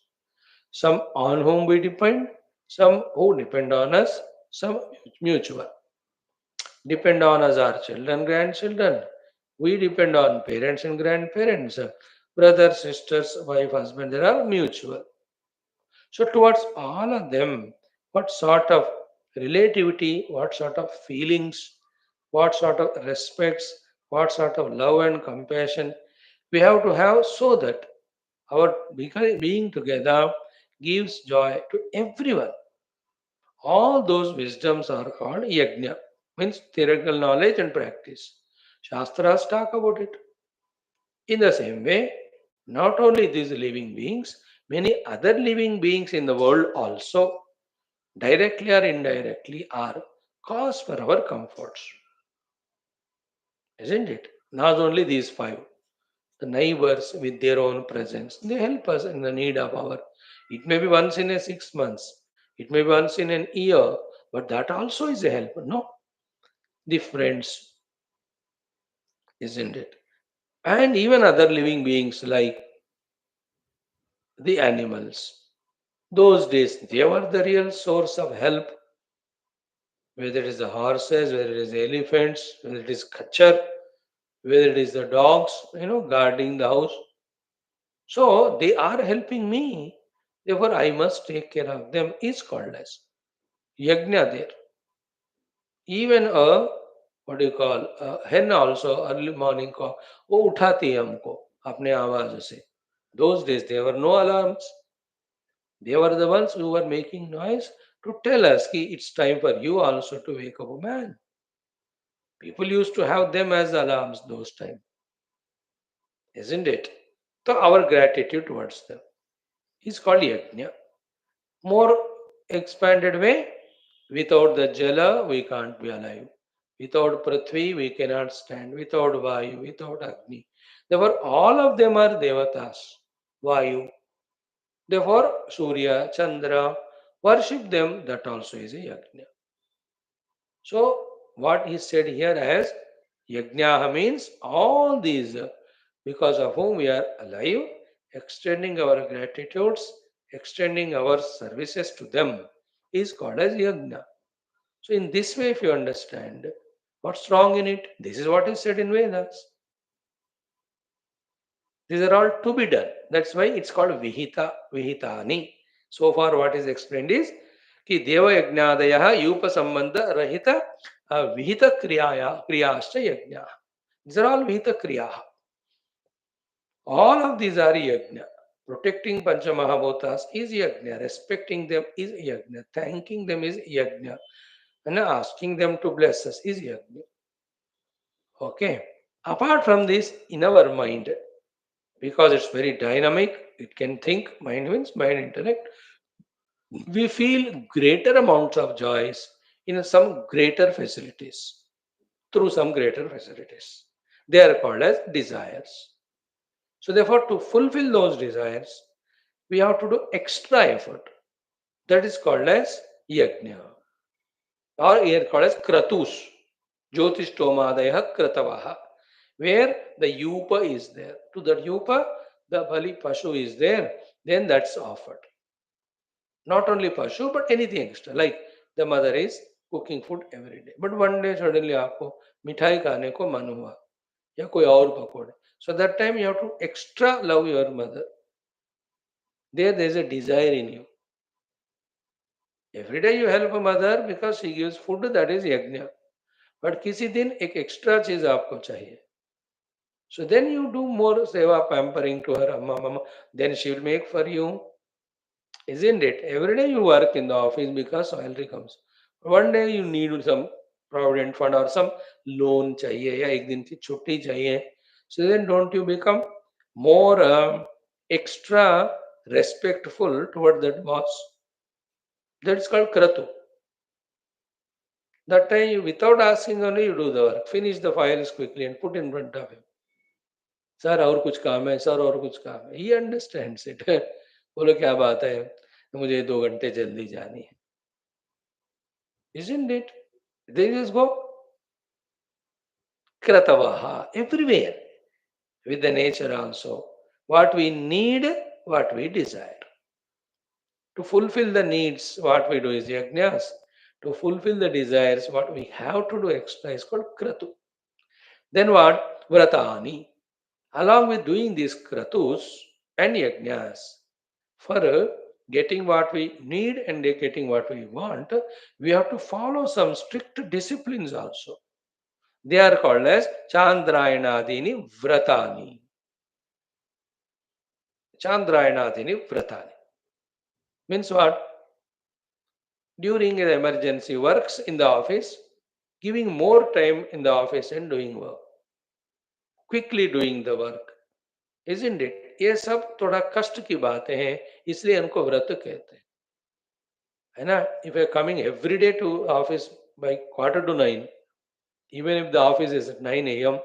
Some on whom we depend, some who depend on us, some mutual. Depend on us our children, grandchildren. We depend on parents and grandparents, brothers, sisters, wife, husband. They are mutual. So towards all of them, what sort of relativity, what sort of feelings, what sort of respects, what sort of love and compassion we have to have so that our being together gives joy to everyone. All those wisdoms are called yajna, means theoretical knowledge and practice. Shastras talk about it. In the same way, not only these living beings, many other living beings in the world also, directly or indirectly, are cause for our comforts. Isn't it? Not only these five. The neighbors with their own presence, they help us in the need of our. It may be once in a 6 months, it may be once in an year, but that also is a help. No, the friends, isn't it? And even other living beings like the animals. Those days, they were the real source of help, whether it is the horses, whether it is the elephants, whether it is kachar, whether it is the dogs, guarding the house. So they are helping me. Therefore, I must take care of them is called as yajna there. Even a what do you call a hen also early morning call. वो उठाती है हमको अपने आवाज से. Those days there were no alarms. They were the ones who were making noise to tell us कि it's time for you also to wake up, man. People used to have them as alarms those times, isn't it? So our gratitude towards them is called yajna. More expanded way, without the jala we can't be alive. Without prithvi we cannot stand. Without vayu, without agni. Therefore, all of them are devatas. Vayu. Therefore, Surya, Chandra, worship them. That also is a yajna. So, what is said here as yajnaha means all these, because of whom we are alive, extending our gratitudes, extending our services to them is called as yajna. So, in this way, if you understand what's wrong in it, this is what is said in Vedas. These are all to be done. That's why it's called vihita, vihitani. So far, what is explained is कि देवयज्ञादयः यूपसम्बन्धरहित विहितक्रियाया क्रियाश्च यज्ञाः. These are all vihita all of these are yajna. Protecting Panchamahabhutas is yajna. Respecting them is yajna. Thanking them is yajna. And asking them to bless us is yajna. Okay. Apart from this, in our mind, because it's very dynamic, it can think, mind means mind intellect, we feel greater amounts of joys in some greater facilities, through some greater facilities. They are called as desires. So, therefore, to fulfill those desires, we have to do extra effort. That is called as yajna, or here called as kratus, jyotishtomadaya kratavaha, where the yupa is there. To that yupa, the bali pashu is there, then that's offered. Not only Pashu, but anything extra. Like the mother is cooking food every day. But one day suddenly आपको मिठाई खाने को मन हुआ या कोई और पकौड़े. So that time you have to extra love your mother. There is a desire in you. Every day you help a mother because she gives food, that is yajna. But किसी दिन एक extra चीज आपको चाहिए. So then you do more seva pampering to her, amma, mama. Then she will make for you. Isn't it? Every day you work in the office because salary comes. One day you need some provident fund or some loan चाहिए या एक दिन की छुट्टी चाहिए. So then don't you become more extra respectful toward that boss? That's called kratu. That time you, without asking only you do the work. Finish the files quickly and put in front of him. Sir और कुछ काम है, sir और कुछ काम है. He understands it. बोलो क्या बात है, मुझे 2 घंटे जल्दी जानी है. Isn't it? They just go kratavaha everywhere with the nature also. What we need, what we desire. To fulfill the needs, what we do is yajnas. To fulfill the desires, what we have to do extra is called kratu. Then what? Vratani. Along with doing these kratus and yajnas, for getting what we need and getting what we want, we have to follow some strict disciplines also. They are called as Chandrayanadini Vratani. Chandrayanadini Vratani. Means what? During the emergency works in the office, giving more time in the office and doing work. Quickly doing the work. Isn't it? ये सब थोड़ा कष्ट की बातें हैं, इसलिए इनको व्रत कहते हैं, है ना? If you're coming every day to office by 8:45, even if the office is at 9 a.m.,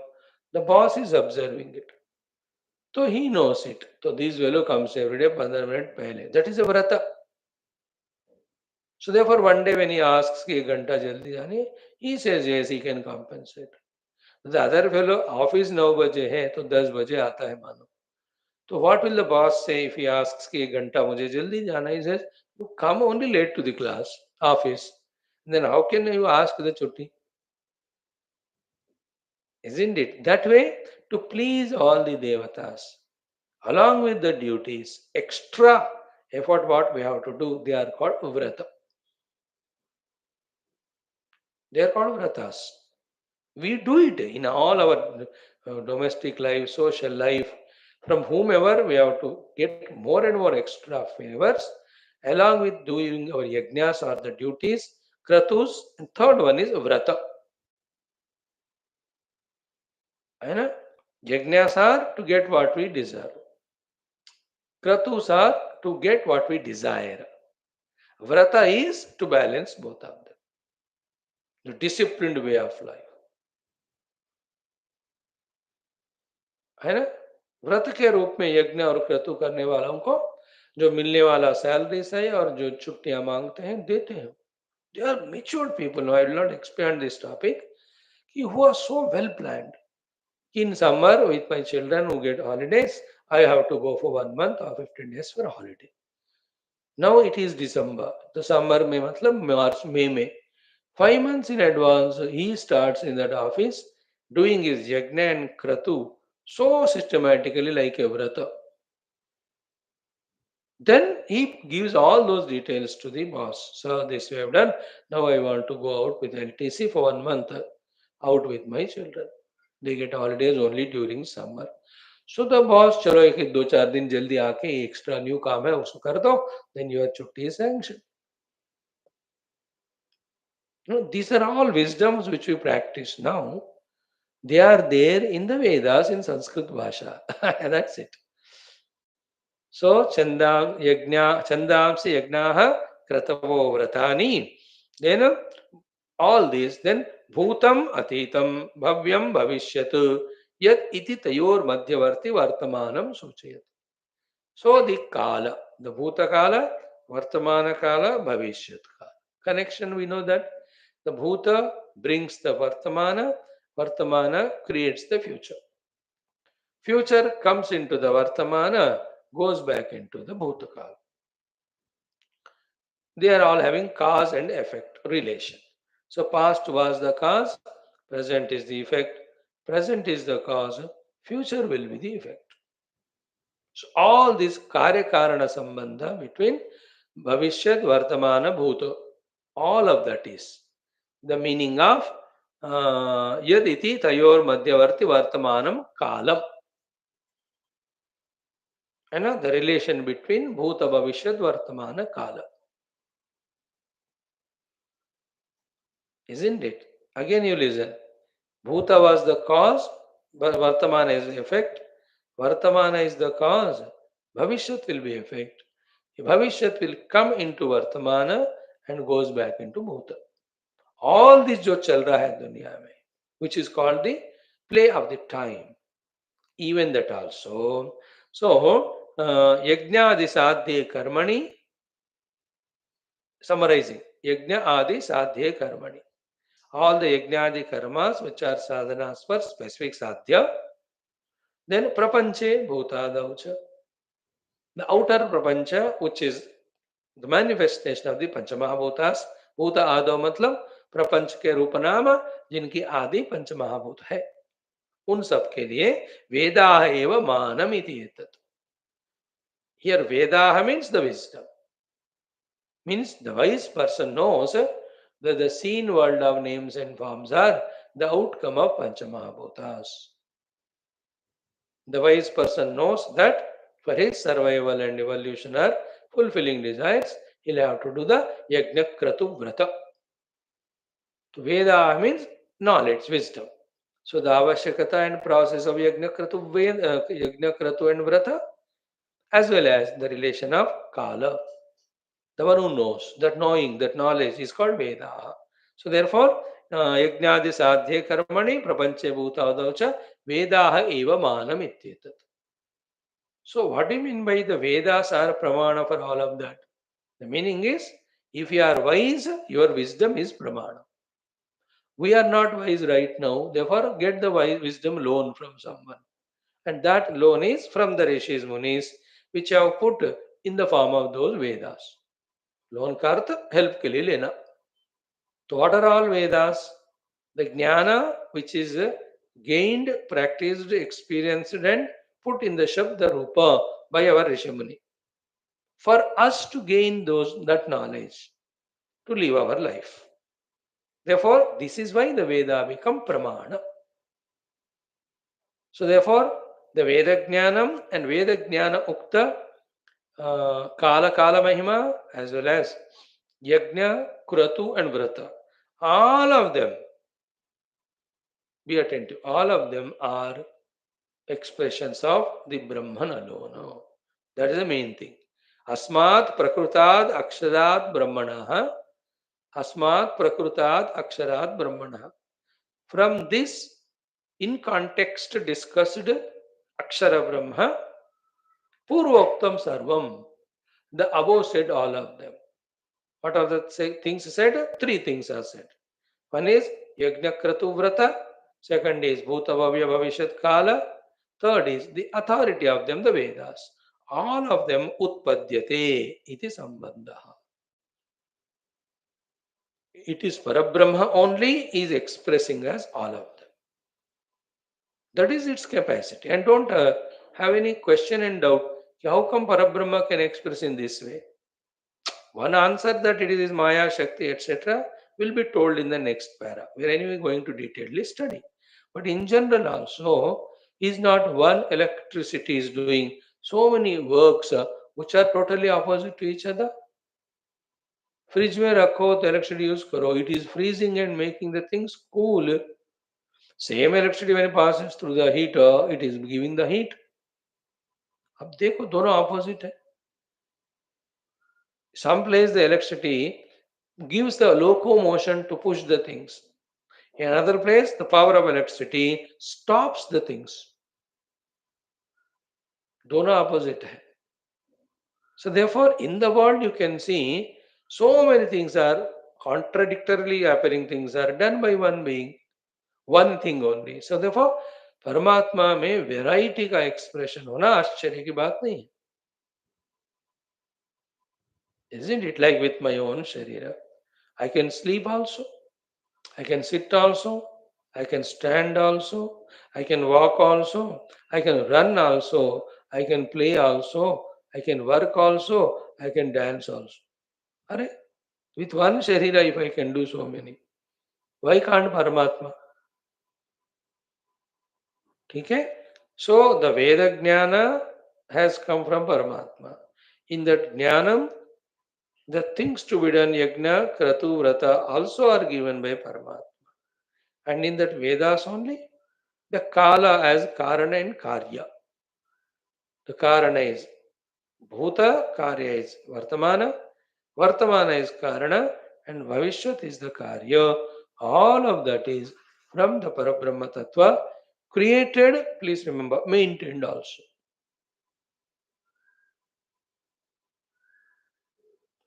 the boss is observing it. So he knows it. So this fellow comes every day 15 minutes पहले. That is a vrata. So therefore one day when he asks कि 1 घंटा जल्दी जाने, he says yes, he can compensate. The other fellow office 9 बजे है तो 10 बजे आता है मानो. So what will the boss say if he asks कि 1 घंटा मुझे जल्दी जाना? He says, you come only late to the class, office. Then how can you ask the chutti? Isn't it? That way, to please all the devatas, along with the duties, extra effort what we have to do, they are called vrata. They are called vratas. We do it in all our domestic life, social life. From whomever we have to get more and more extra favors, along with doing our yajnas or the duties, kratus, and third one is vrata. Right? Yajnas are to get what we deserve. Kratus are to get what we desire. Vrata is to balance both of them. The disciplined way of life. है ना? व्रत के रूप में यज्ञ और क्रतु करने वालों को जो मिलने वाला सैलरी है और जो छुट्टियां मांगते हैं देते हैं. They are matured people. No, I will not expand this topic. Who are so well planned. In summer, with my children who get holidays, I have to go for 1 month or 15 days for a holiday. Now it is December. The summer में मतलब March, May में. 5 months in advance, he starts in that office doing his yajna and kratu so systematically like a vrata. Then he gives all those details to the boss. So this we have done. Now I want to go out with LTC for 1 month out with my children. They get holidays only during summer. So the boss, चलो एक 2-4 दिन जल्दी आके extra new काम है उसको कर दो. Then your छुट्टी is sanctioned. These are all wisdoms which we practice now. They are there in the Vedas in Sanskrit Bhasha. That's it. So, chandamsi yajnaha kratavo vratani. Then all this, then bhutam atitam bhavyam bhavishyat yat iti tayor madhyavarti vartamanam suchayat. So the kala, the bhuta kala, vartamana kala, bhavishyat kala. Connection, we know that the bhuta brings the vartamana, vartamana creates the future. Future comes into the vartamana, goes back into the bhuta kala. They are all having cause and effect relation. So past was the cause, present is the effect, present is the cause, future will be the effect. So all this karya karana sambandha between bhavishyat, vartamana, bhuto, all of that is the meaning of yad iti tayor madhyavarti vartamanam kalam. And the relation between bhuta, bhavishyat, vartamana, kala. Isn't it? Again you listen. Bhuta was the cause, Vartamana is the effect. Vartamana is the cause. Bhavishyat will be effect. Bhavishyat will come into Vartamana and goes back into Bhuta. All this जो चल रहा है दुनिया में, which is called the play of the time. Even that also. So, yajna adi sadhye karmani, summarizing, yajna adi sadhye karmani. All the yajnadi karmas which are sadhanas for specific sadhya. Then prapanche bhutadaucha. The outer prapancha, which is the manifestation of the पंचमहाभूतास. भूत आदो मतलब प्रपंच के रूप नाम जिनकी आदि पंचमहाभूत है, उन सब के लिए वेदाह एव मानम इति एतत्. Here vedaha means the wisdom. Means the wise person knows that the seen world of names and forms are the outcome of panchamahabhutas. The wise person knows that for his survival and evolution or fulfilling desires, he'll have to do the yajna kratu vrata. Veda means knowledge, wisdom. So the avashyakata and process of yajna kratu and vrata, as well as the relation of kala. The one who knows, that knowing, that knowledge is called Veda. So therefore, yajnadi sadhye karmani prapanche bhutadaucha Vedaha eva manam ityetat. So what do you mean by the Vedas are pramana for all of that? The meaning is, if you are wise, your wisdom is pramana. We are not wise right now, therefore get the wisdom loan from someone. And that loan is from the Rishis Munis, which have put in the form of those Vedas. Loan का अर्थ help के लिए लेना. So what are all Vedas? The jnana which is gained, practiced, experienced and put in the Shabda Rupa by our Rishamuni. For us to gain that knowledge, to live our life. Therefore, this is why the Veda become Pramana. So therefore, the Veda Jnanam and Veda Jnana Ukta Kala Kala Mahima as well as Yajna, Kratu and Vrata. All of them, be attentive, all of them are expressions of the Brahman alone. That is the main thing. Asmat Prakrutad Aksharat Brahmanaha. Asmat Prakrutad Aksharat Brahmanaha. From this, in context discussed Akshara Brahma, Purvoktam Sarvam, the above said all of them. What are the things said? Three things are said. One is Yajna Kratu Vrata, second is Bhuta Bhavya Bhavishyat Kala, third is the authority of them, the Vedas. All of them Utpadyate iti Sambandha. It is Parabrahma only is expressing as all of them. That is its capacity. And don't have any question and doubt. How come Parabrahma can express in this way? One answer that it is Maya, Shakti, etc. will be told in the next para. We are anyway going to detailedly study. But in general also, is not one electricity is doing so many works which are totally opposite to each other? Fridge में रखो तो electricity use करो. It is freezing and making the things cool. Same electricity when it passes through the heater, it is giving the heat. अब देखो दोनों opposite है. Some place the electricity gives the locomotion to push the things. In another place, the power of electricity stops the things. दोनों opposite है. So therefore, in the world you can see so many things are contradictorily appearing things are done by one being, one thing only. So therefore, परमात्मा में variety का expression होना आश्चर्य की बात नहीं है. Isn't it like with my own Sharira? I can sleep also, I can sit also, I can stand also, I can walk also, I can run also, I can play also, I can work also, I can dance also. Are, with one Sharira, if I can do so many, why can't Paramatma? Okay? So the Veda Jnana has come from Paramatma. In that Jnanam, the things to be done, Yajna, Kratu, Vrata, also are given by Paramatma. And in that Vedas only, the Kala as Karana and Karya. The Karana is Bhuta, Karya is Vartamana, Vartamana is Karana, and Bhavishyat is the Karya. All of that is from the Parabrahma Tattva, created, please remember, maintained also.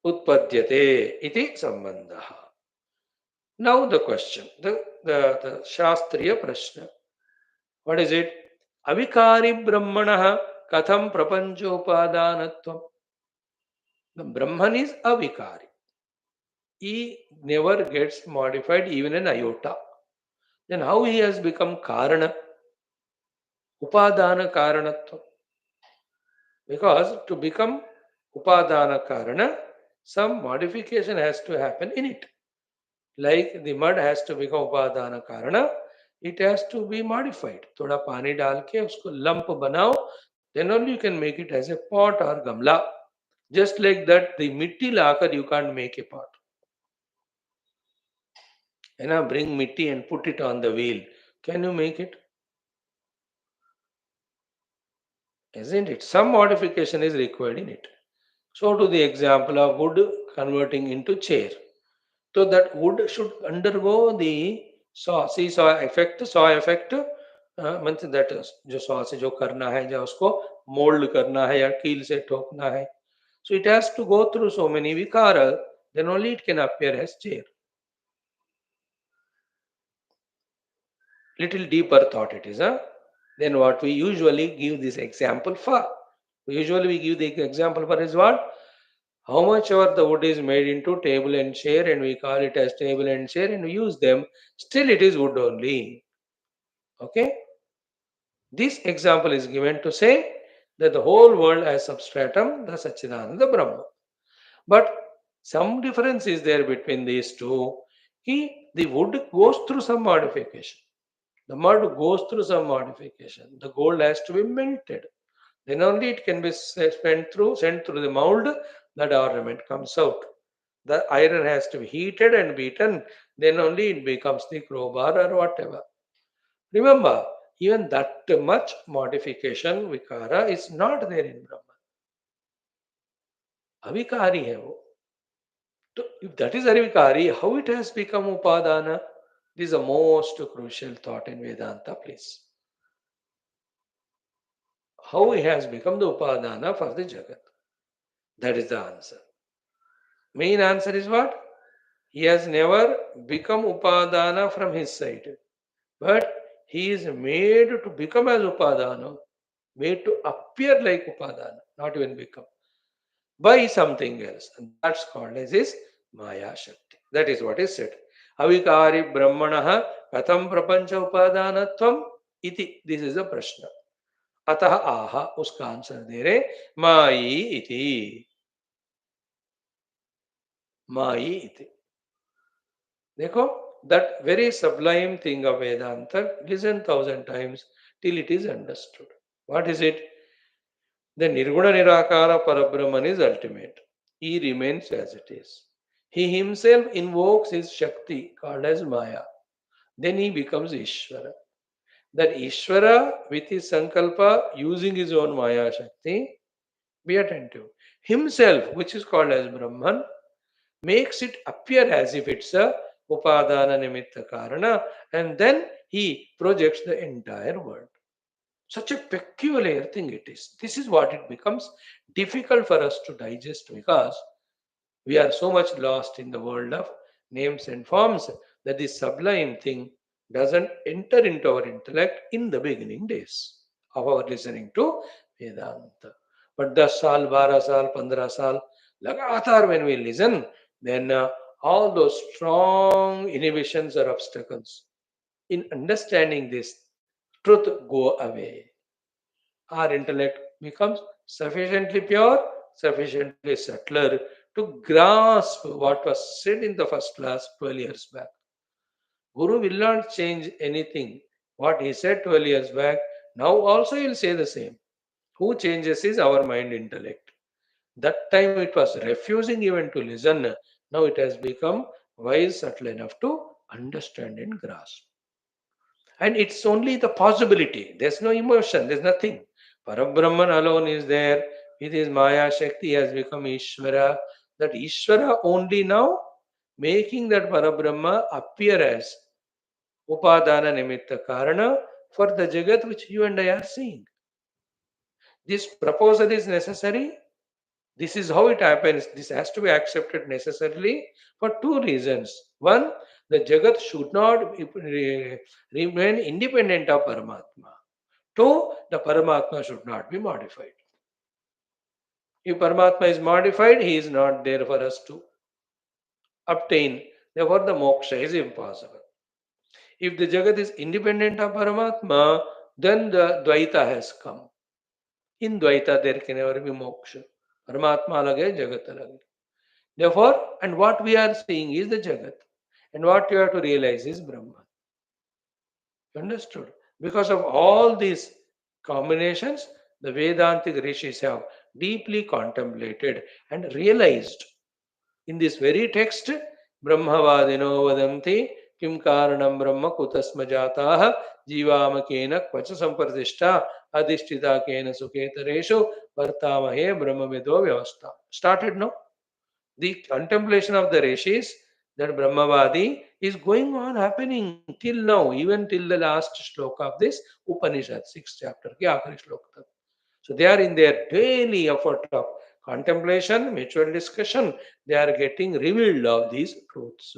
Utpadyate iti sambandha. Now the question, the Shastriya Prashna. What is it? Avikari Brahmana katham prapanchopadanatvam. The Brahman is avikari. He never gets modified even an iota. Then how he has become Karana? Upadana Karanatvam. Because to become Upadana Karana, some modification has to happen in it. Like the mud has to become Upadana Karana, it has to be modified. थोड़ा पानी डाल के उसको lump बनाओ, then only you can make it as a pot or gamla. Just like that, the mitti locker you can't make a pot. Bring mitti and put it on the wheel. Can you make it? Isn't it? Some modification is required in it. So to the example of wood converting into chair. So that wood should undergo the seesaw effect, मतलब that जो saw से जो करना है या उसको mold करना है या कील से ठोकना है. So it has to go through so many vikara, then only it can appear as chair. Little deeper thought it is, huh? Then what we usually give this example for? Usually we give the example for is what? How much ever the wood is made into table and chair and we call it as table and chair and we use them, still it is wood only. Okay? This example is given to say that the whole world as substratum, the Satchidananda Brahma. But some difference is there between these two. The wood goes through some modification. The mud goes through some modification. The gold has to be melted. Then only it can be sent through the mold, that ornament comes out. The iron has to be heated and beaten, then only it becomes the crowbar or whatever. Remember, even that much modification, vikara, is not there in Brahman. Avikari hai wo. So if that is avikari, how it has become upadana? This is the most crucial thought in Vedanta, please. How he has become the upadana for the Jagat? That is the answer. Main answer is what? He has never become upadana from his side. But he is made to become as upadana, made to appear like upadana, not even become, by something else. And that's called as his Maya Shakti. That is what is said. Avikari Brahmanaha Katham Prapancha Upadanatvam iti. This is a prashna. Atah aha, uska answer de re, Mai iti. Mai iti. देखो, that very sublime thing of Vedanta, listen 1,000 times till it is understood. What is it? The Nirguna Nirakara Parabrahman is ultimate. He remains as it is. He himself invokes his Shakti called as Maya. Then he becomes Ishvara. That Ishvara with his Sankalpa using his own Maya Shakti, be attentive. Himself, which is called as Brahman, makes it appear as if it's a Upadana Nimitta Karana, and then he projects the entire world. Such a peculiar thing it is. This is what it becomes difficult for us to digest because we are so much lost in the world of names and forms that this sublime thing doesn't enter into our intellect in the beginning days of our listening to Vedanta. But 10 saal, 12 saal, 15 saal, Lagatar when we listen, then all those strong inhibitions or obstacles in understanding this truth go away. Our intellect becomes sufficiently pure, sufficiently subtler to grasp what was said in the first class 12 years back. Guru will not change anything. What he said 12 years back, now also he will say the same. Who changes is our mind intellect. That time it was refusing even to listen. Now it has become wise, subtle enough to understand and grasp. And it's only the possibility. There's no emotion, there's nothing. Parabrahman alone is there. With his Maya Shakti he has become Ishvara. That Ishvara only now making that Parabrahma appear as Upadana Nimitta Karana for the Jagat which you and I are seeing. This proposal is necessary. This is how it happens. This has to be accepted necessarily for two reasons. One, the Jagat should not remain independent of Paramatma. Two, the Paramatma should not be modified. If Paramatma is modified, he is not there for us to obtain. Therefore, the moksha is impossible. If the Jagat is independent of Paramatma, then the Dvaita has come. In Dvaita, there can never be moksha. Paramatma alag hai, Jagat alag hai. Therefore, and what we are seeing is the Jagat. And what you have to realize is Brahman. Understood? Because of all these combinations, the Vedantic rishis have deeply contemplated and realized in this very text, Brahmavadino vadanti kim karanam brahma kutasma jataha jivamakena kvacha sampradishta adhishtita kena suketareshu vartamahe brahmavido vyavastha. Started now? The contemplation of the rishis, that Brahmavadi, is going on happening till now, even till the last shloka of this Upanishad, 6th chapter, ke aakhri shloka tak. So they are in their daily effort of contemplation, mutual discussion, they are getting revealed of these truths.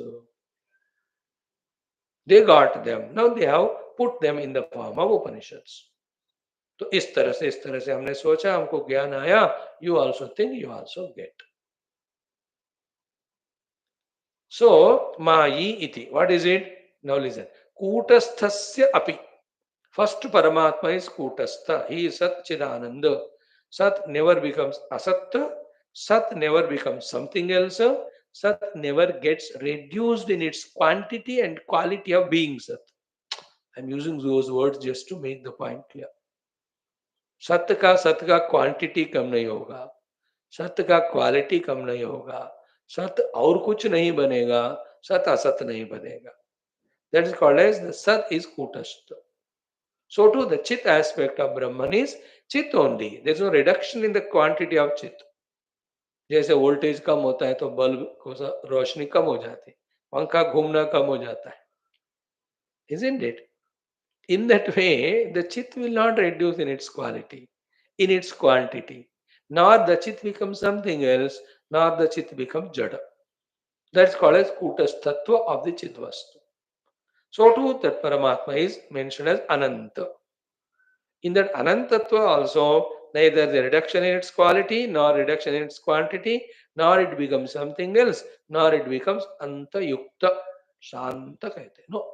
They got them. Now they have put them in the form of Upanishads. तो इस तरह से हमने सोचा, हमको ज्ञान आया. You also think, you also get. So, Mayi iti. What is it? Now listen. Kutasthasya api. First Paramatma is Kutastha. He is Sat Chidananda. Sat never becomes Asat. Sat never becomes something else. Sat never gets reduced in its quantity and quality of being Sat. I'm using those words just to make the point clear. सत का quantity कम नहीं होगा, सत्य का quality कम नहीं होगा, सत्य और कुछ नहीं बनेगा, सत असत नहीं बनेगा. That is called as the Sat is Kutastha. So too the Chit aspect of Brahman is Chit only. There is no reduction in the quantity of Chit. जैसे वोल्टेज कम होता है तो बल्ब को रोशनी कम हो जाती है, पंखा घूमना कम हो जाता है, isn't it? In that way, the Chit will not reduce in its quality, in its quantity, nor the Chit becomes something else, nor the Chit becomes Jada. That's called as Kutastatva of the Chitvastu. So too that Paramatma is mentioned as Ananta. In that Anantatva also, neither the reduction in its quality, nor reduction in its quantity, nor it becomes something else, nor it becomes Antayukta. Shanta kahte. No.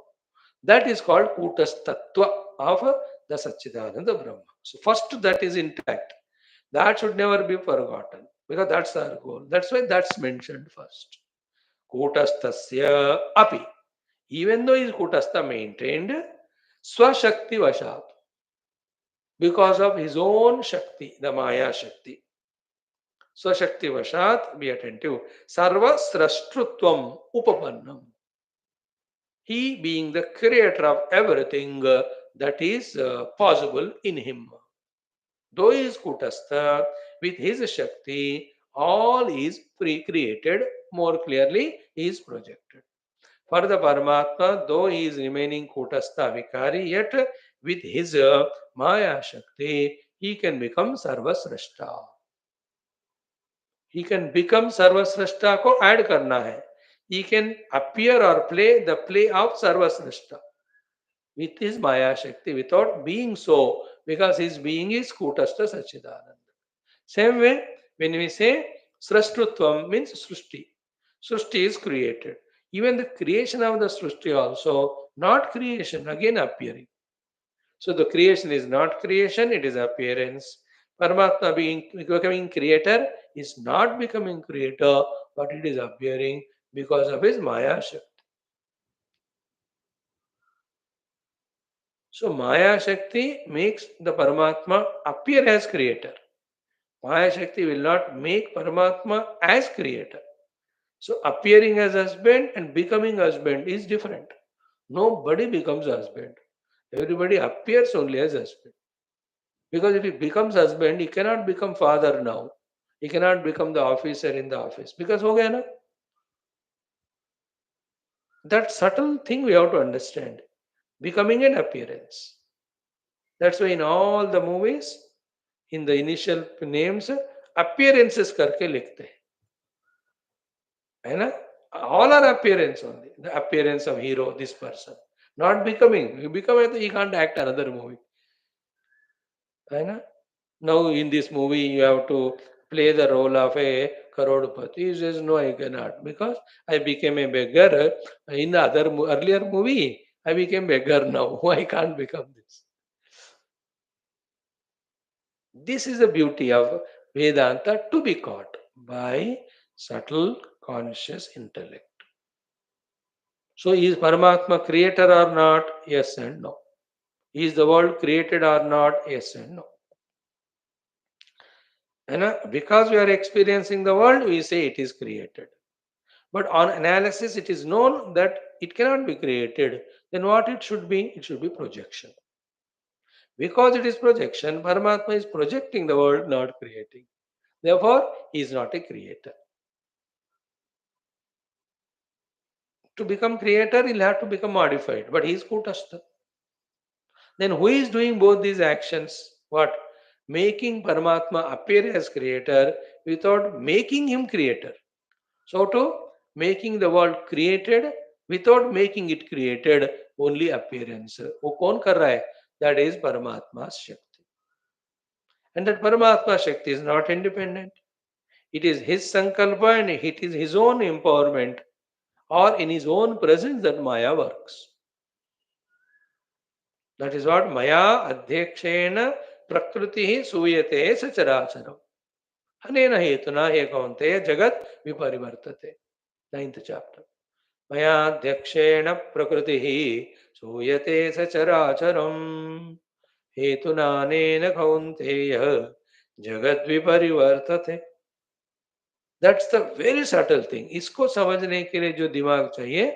That is called Kutastatva of the Satchidananda Brahma. So first that is intact. That should never be forgotten because that's our goal. That's why that's mentioned first. Kutastasya api. Even though is Kutastha maintained, Swashakti Vashat. Because of his own Shakti, the Maya Shakti. Swashakti Vashat, be attentive. Sarva Srashtrutvam Upapannam. He being the creator of everything that is possible in him. Though he is Kutastha, with his Shakti, all is pre-created. More clearly, he is projected. For the Paramatma, though he is remaining Kutastha Vikari, yet with his Maya Shakti, he can become Sarvasrashta. He can become Sarvasrashta को add करना है. He can appear or play the play of Sarvasrashta with his Maya Shakti without being so, because his being is Kutastha Sachidananda. Same way, when we say Srashtutvam means Srushti. Srushti is created. Even the creation of the Srushti also, not creation, again appearing. So the creation is not creation, it is appearance. Paramatma being becoming creator is not becoming creator, but it is appearing because of his Maya Shakti. So Maya Shakti makes the Paramatma appear as creator. Maya Shakti will not make Paramatma as creator. So appearing as husband and becoming husband is different. Nobody becomes husband. Everybody appears only as husband. Because if he becomes husband, he cannot become father now. He cannot become the officer in the office. Because ho gaya na? That subtle thing we have to understand. Becoming an appearance. That's why in all the movies, in the initial names, appearances करके लिखते हैं, है ना? All are appearance only. The appearance of hero, this person. Not becoming. You become it, he can't act another movie. है ना? Now in this movie you have to play the role of a Karodpati. He says no, I cannot because I became a beggar in the earlier movie. I became beggar now. I can't become this. This is the beauty of Vedanta to be caught by subtle conscious intellect. So is Paramatma creator or not? Yes and no. Is the world created or not? Yes and no. And because we are experiencing the world, we say it is created. But on analysis, it is known that it cannot be created. Then what it should be? It should be projection. Because it is projection, Paramatma is projecting the world, not creating. Therefore, he is not a creator. To become creator, he'll have to become modified. But he is Kutastha. Then who is doing both these actions? What? Making Paramatma appear as creator without making him creator. So to making the world created without making it created, only appearance. वो कौन कर रहा है? That is Paramatma's Shakti. And that Paramatma Shakti is not independent. It is his sankalpa and it is his own empowerment or in his own presence that Maya works. That is what Maya Adhyakshena Prakriti Suyate Sacharacharam. Anena hetuna he kaunteya jagat viparivartate. Ninth chapter. मयाध्यक्षेण प्रकृतिः सूयते सचराचरम् हेतुनानेन कौन्तेय जगद्विपरिवर्तते. That's the very subtle thing. इसको समझने के लिए जो दिमाग चाहिए,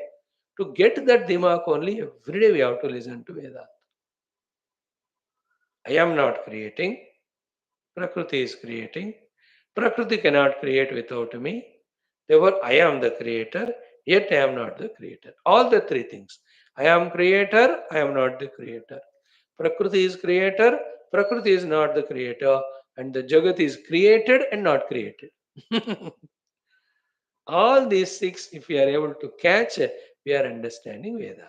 to get that दिमाग only every day we have to listen to Vedanta. I am not creating. Prakriti is creating. Prakriti cannot create without me. Therefore, I am the creator, yet I am not the creator. All the three things. I am creator, I am not the creator. Prakriti is creator, Prakriti is not the creator, and the Jagat is created and not created. All these six, if we are able to catch, we are understanding Vedanta.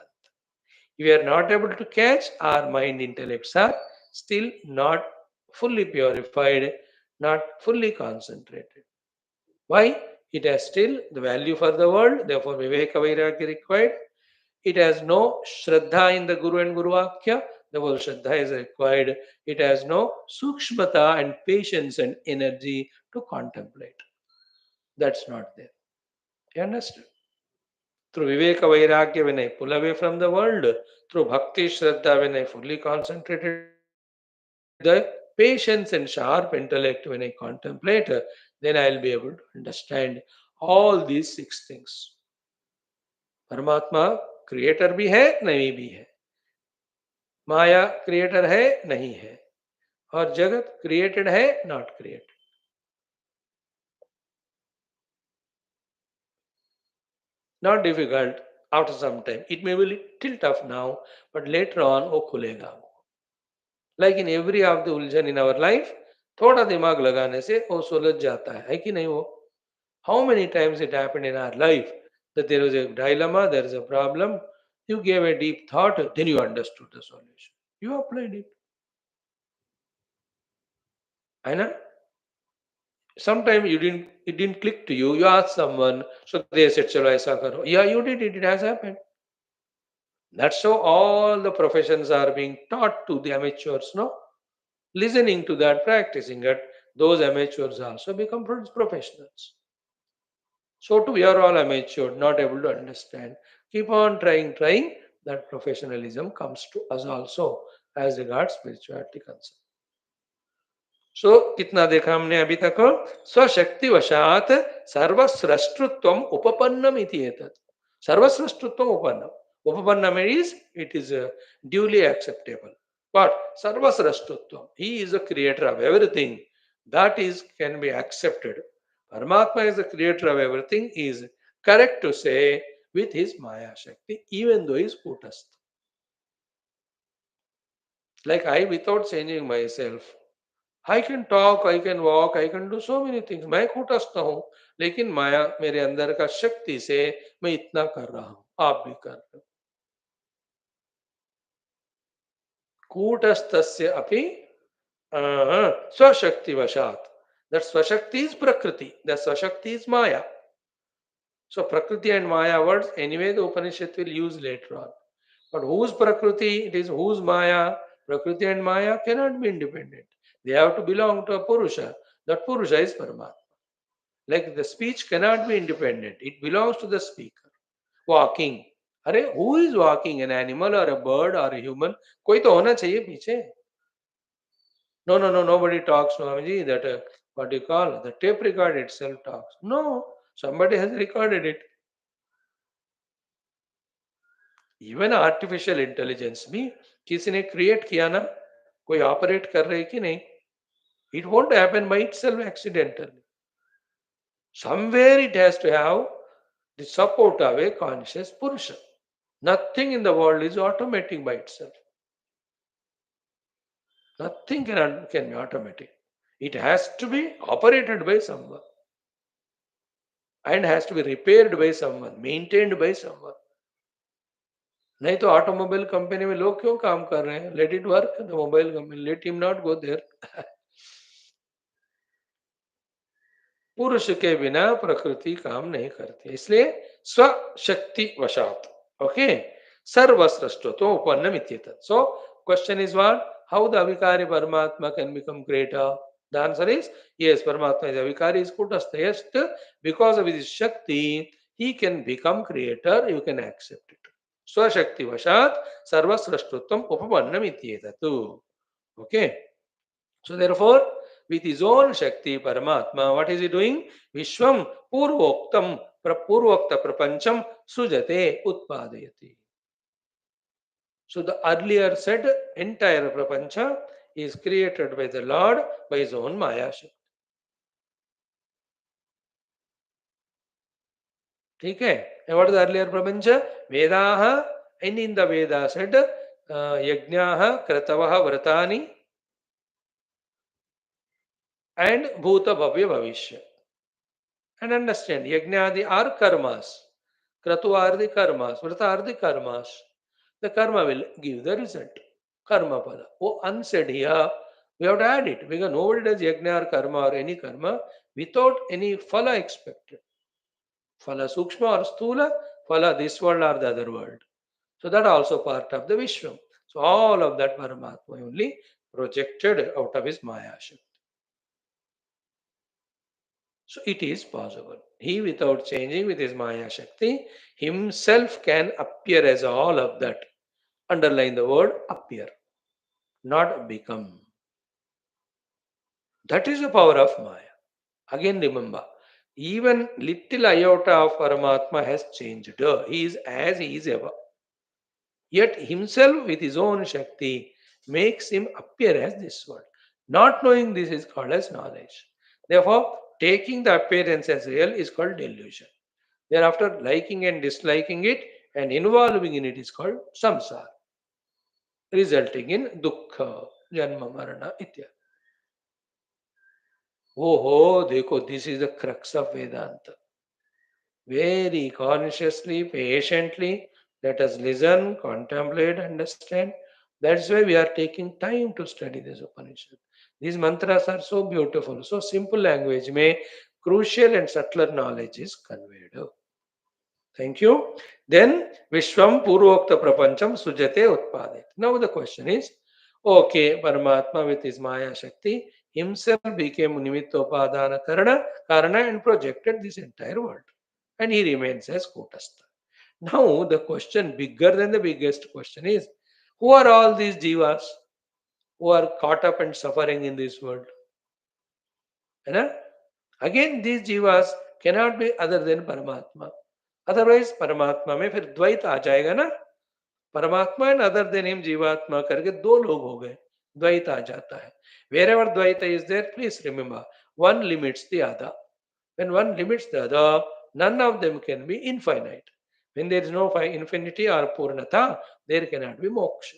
If we are not able to catch, our mind intellects are still not fully purified, not fully concentrated. Why? It has still the value for the world, therefore Viveka Vairagya required. It has no Shraddha in the Guru and Guru Vakya, therefore Shraddha is required. It has no Sukshmata and patience and energy to contemplate. That's not there. You understand? Through Viveka Vairagya, when I pull away from the world, through Bhakti Shraddha, when I fully concentrated on the world, with the patience and sharp intellect, when I contemplate, then I'll be able to understand all these six things. परमात्मा creator भी है नहीं भी है, माया creator है नहीं है, और जगत क्रिएटेड है not created. Not difficult after some time. It may be little tough now, but later on वो खुलेगा. Like in every of the उलझन in our life, थोड़ा दिमाग लगाने से वो सुलझ जाता है कि नहीं वो? How many times it happened in our life that there was a dilemma, there is a problem, you gave a deep thought, then you understood the solution. You applied it. है ना? Sometimes it didn't click to you. You ask someone, so they said, "Chalo aisa karo." Yeah, you did it. It has happened. That's how all the professions are being taught to the amateurs. No, listening to that, practicing it. Those amateurs also become professionals. So too, we are all amateur, not able to understand. Keep on trying. That professionalism comes to us also as regards spirituality concern. सो कितना देखा हमने अभी तक स्वशक्ति वशात सर्वस्रष्टृत्व उपपन्नम इति एतत् सर्वस्रष्टृत्व उपपन्नम उपपन्नम is it is duly acceptable but sarvasrashtutvam he is the creator of everything that is can be accepted. Paramatma is the creator of everything is correct to say with his maya shakti even though he is kutastha, like I without changing myself I can talk, I can walk, I can do so many things. मैं कूटस्थ हूं, लेकिन माया मेरे अंदर का शक्ति से मैं इतना कर रहा हूं, आप भी कर रहे हो. कूटस्थस्य अपि स्वशक्ति वशात. That svashakti is prakriti, that svashakti is maya. So Prakriti and Maya words, anyway, the Upanishad will use later on. But whose Prakriti? It is whose Maya? Prakriti and Maya cannot be independent. They have to belong to a Purusha. That Purusha is Paramatma. Like the speech cannot be independent. It belongs to the speaker. Walking. अरे who is walking? An animal or a bird or a human? कोई तो होना चाहिए पीछे. No, no, no, nobody talks, Swamiji. That what do you call the tape record itself talks. No, somebody has recorded it. Even artificial intelligence भी किसी ने create किया ना, कोई ऑपरेट कर रहे कि नहीं. It won't happen by itself accidentally. Somewhere it has to have the support of a conscious purusha. Nothing in the world is automatic by itself. Nothing can be automatic. It has to be operated by someone and has to be repaired by someone, maintained by someone. नहीं तो automobile company में लोग क्यों काम कर रहे हैं? Let it work. The mobile company, let him not go there. पुरुष के बिना प्रकृति काम नहीं करती, इसलिए स्वशक्ति वशात. ओके, सर्वस्रष्टत्व उपन्नम इत्येतत्. So question is what? How the avikari Paramatma can become greater? The answer is yes, Paramatma is avikari, is kutastha. Yes, because of his shakti he can become creator. You can accept it. स्वशक्ति वशात सर्वस्रष्टुत्वम उपपन्नम इत्येतत्. Okay, so therefore with his own shakti Paramatma, what is he doing? Vishwam purvoktam purvokta prapancham sujate utpadayati. So the earlier said entire prapancha is created by the Lord by his own maya shakti. ठीक है. And what is the earlier prapancha? Vedaha, and in the Veda said yajnaha kratavaha vratani and bhuta bhavya bhavishya. And understand, yajnadi are karmas, kratu are the karmas, vrata are the karmas. The karma will give the result. Karma pada. Oh, unsaid here, we have to add it because nobody does yajna or karma or any karma without any phala expected. Phala sukshma or sthula, phala this world or the other world. So that also part of the Vishwam. So all of that Paramatma only projected out of his Maya Shakti. So it is possible. He without changing with his Maya Shakti himself can appear as all of that. Underline the word appear, not become. That is the power of Maya. Again remember, even little iota of Paramatma has changed. He is as he is ever. Yet himself with his own Shakti makes him appear as this world. Not knowing this is called as knowledge. Therefore, taking the appearance as real is called delusion. Thereafter, liking and disliking it and involving in it is called samsara, resulting in dukkha, janma, marana, ityadi. Oh, dekho, this is the crux of Vedanta. Very consciously, patiently, let us listen, contemplate, understand. That's why we are taking time to study this Upanishad. These mantras are so beautiful. So simple language may crucial and subtler knowledge is conveyed. Thank you. Then Vishwam Purvokta Prapancham Sujate Utpadit. Now the question is, okay, Paramatma with his Maya Shakti himself became Nimittopadana Karana and projected this entire world. And he remains as Kutastha. Now the question, bigger than the biggest question is, who are all these jivas who are caught up and suffering in this world? है ना? Again, these jivas cannot be other than Paramatma. Otherwise, Paramatma में फिर द्वैत आ जाएगा ना. परमात्मा and other than him जीवात्मा करके दो लोग हो गए. द्वैत आ जाता है. Wherever Dvaita is there, please remember, one limits the other. When one limits the other, none of them can be infinite. When there is no infinity or purnata, there cannot be moksha.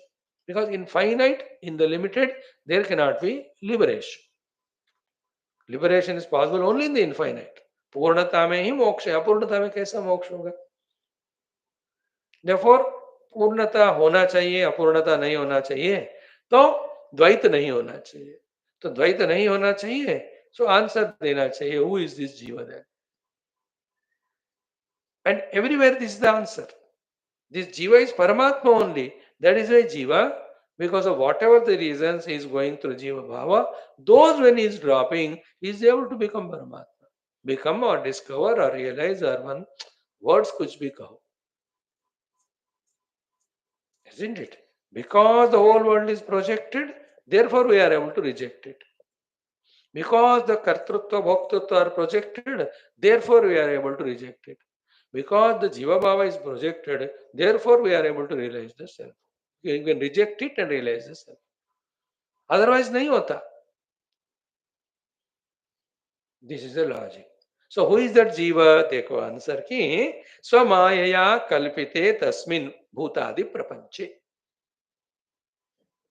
Because infinite, in the limited, there cannot be liberation. Liberation is possible only in the infinite. पूर्णता में ही मोक्ष है, अपूर्णता में कैसा मोक्ष होगा? Therefore, पूर्णता होना चाहिए, अपूर्णता नहीं होना चाहिए, तो द्वैत नहीं होना चाहिए. तो द्वैत नहीं होना चाहिए, so आंसर देना चाहिए, who is this jiva then? And everywhere this is the answer. This jiva is Paramatma only. That is why jiva, because of whatever the reasons he is going through jiva bhava, those when he is dropping, he is able to become Paramatma. Become or discover or realize or one words कुछ भी कहो. Isn't it? Because the whole world is projected, therefore we are able to reject it. Because the kartrutva, bhoktritva are projected, therefore we are able to reject it. Because the jiva bhava is projected, therefore we are able to realize the self. You can reject it and realize the self. Otherwise नहीं होता. This is the logic. So who is that jiva? देखो answer की स्वमायया कल्पिते तस्मिन् भूतादि प्रपंचे.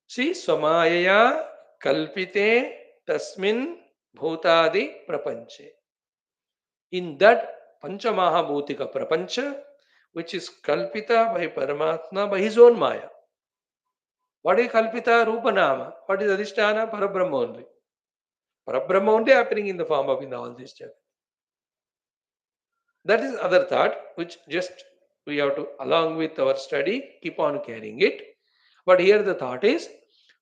See, Swamayaya Kalpite Tasmin Bhutadi Prapanche. In that Panchamahabhutika Prapancha, which is Kalpita by Paramatma by his own Maya. What is Kalpita? Rupanama. What is Adhisthana? Parabrahma only. Parabrahma only happening in the form of in all these jagat. That is other thought, which just we have to, along with our study, keep on carrying it. But here the thought is,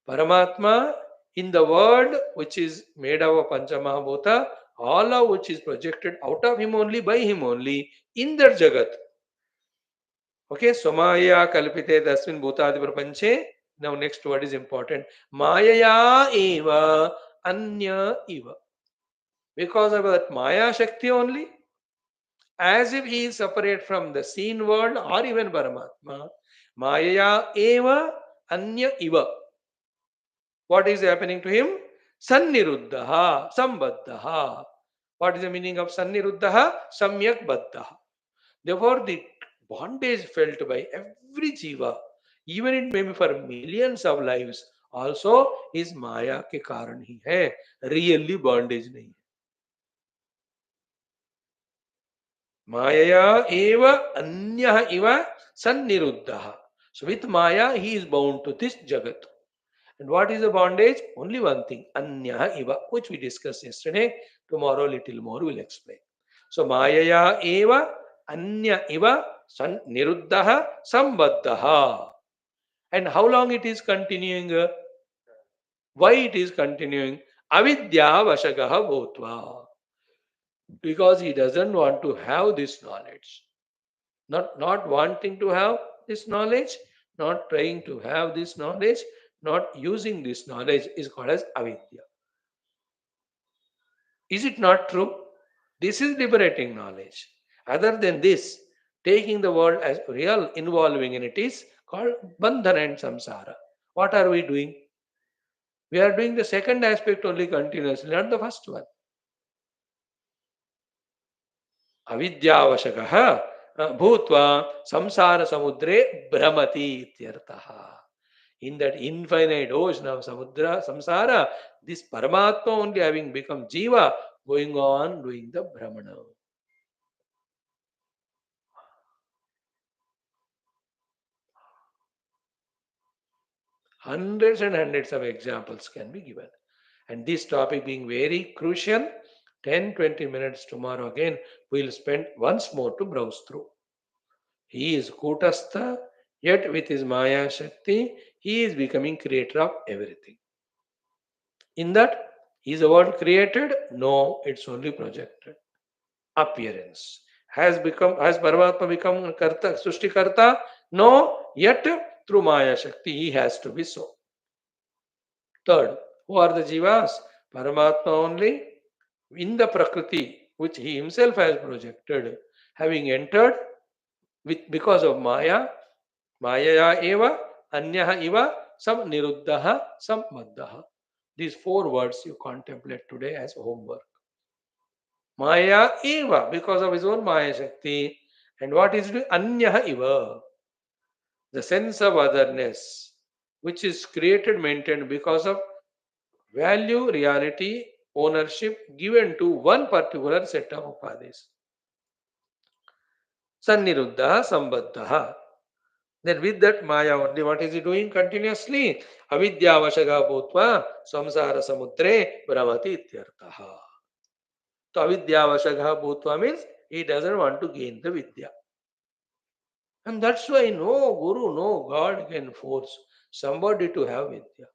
Paramatma in the world which is made of Panchamahabhuta, all of which is projected out of him only, by him only, in that Jagat. Okay, Somaya Kalpite Tasmin Bhutadi Prapanche. Now next word is important. Mayaya eva anya eva. Because of that Maya Shakti only, as if he is separate from the seen world or even Paramatma. Mayaya eva anya eva. What is happening to him? Sanniruddhaha, sambaddhaha. What is the meaning of Sanniruddhaha? Samyak baddhaha. Therefore, the bondage felt by every jiva, even it may be for millions of lives, also is Maya के कारण ही है. Really bondage नहीं है. Maya eva anya iva sanniruddhaha. So with Maya, he is bound to this Jagat. And what is the bondage? Only one thing, anya iva, which we discussed yesterday. Tomorrow, little more will explain. So, mayaya eva anya iva san niruddaha sambaddhaha. And how long it is continuing? Why it is continuing? Avidya vashagaha bhutva. Because he doesn't want to have this knowledge. Not wanting to have this knowledge, not trying to have this knowledge, not using this knowledge is called as avidya. Is it not true? This is liberating knowledge. Other than this, taking the world as real, involving in it is called bandhana and samsara. What are we doing? We are doing the second aspect only continuously, not the first one. अविद्यावशकः भूत्वा संसार समुद्रे भ्रमति इत्यर्थः. In that infinite ocean of samudra samsara, this paramatma only having become jiva, going on doing the brahmana. Hundreds and hundreds of examples can be given. And this topic being very crucial, 10-20 minutes tomorrow again, we'll spend once more to browse through. He is Kutastha, yet with his Maya Shakti, he is becoming creator of everything. In that, is the world created? No, it's only projected. Appearance. Has Paramatma become Karta, Sushti Karta? No, yet through Maya Shakti, he has to be so. Third, who are the Jivas? Paramatma only in the Prakriti, which he himself has projected, having entered with because of Maya, Maya eva, Anyaha iva, some Niruddhaha, some Maddaha. These four words you contemplate today as homework. Maya eva, because of his own Maya Shakti. And what is doing? Anyaha iva, the sense of otherness, which is created, maintained because of value, reality, ownership given to one particular set of upadhis. Sanniruddha, Sambaddha. Then with that Maya only, what is he doing continuously? Avidyavashaga bhutva samsara samudre bhramati ityartaha. So avidyavashaga bhutva means he doesn't want to gain the vidya. And that's why no guru, no God can force somebody to have vidya.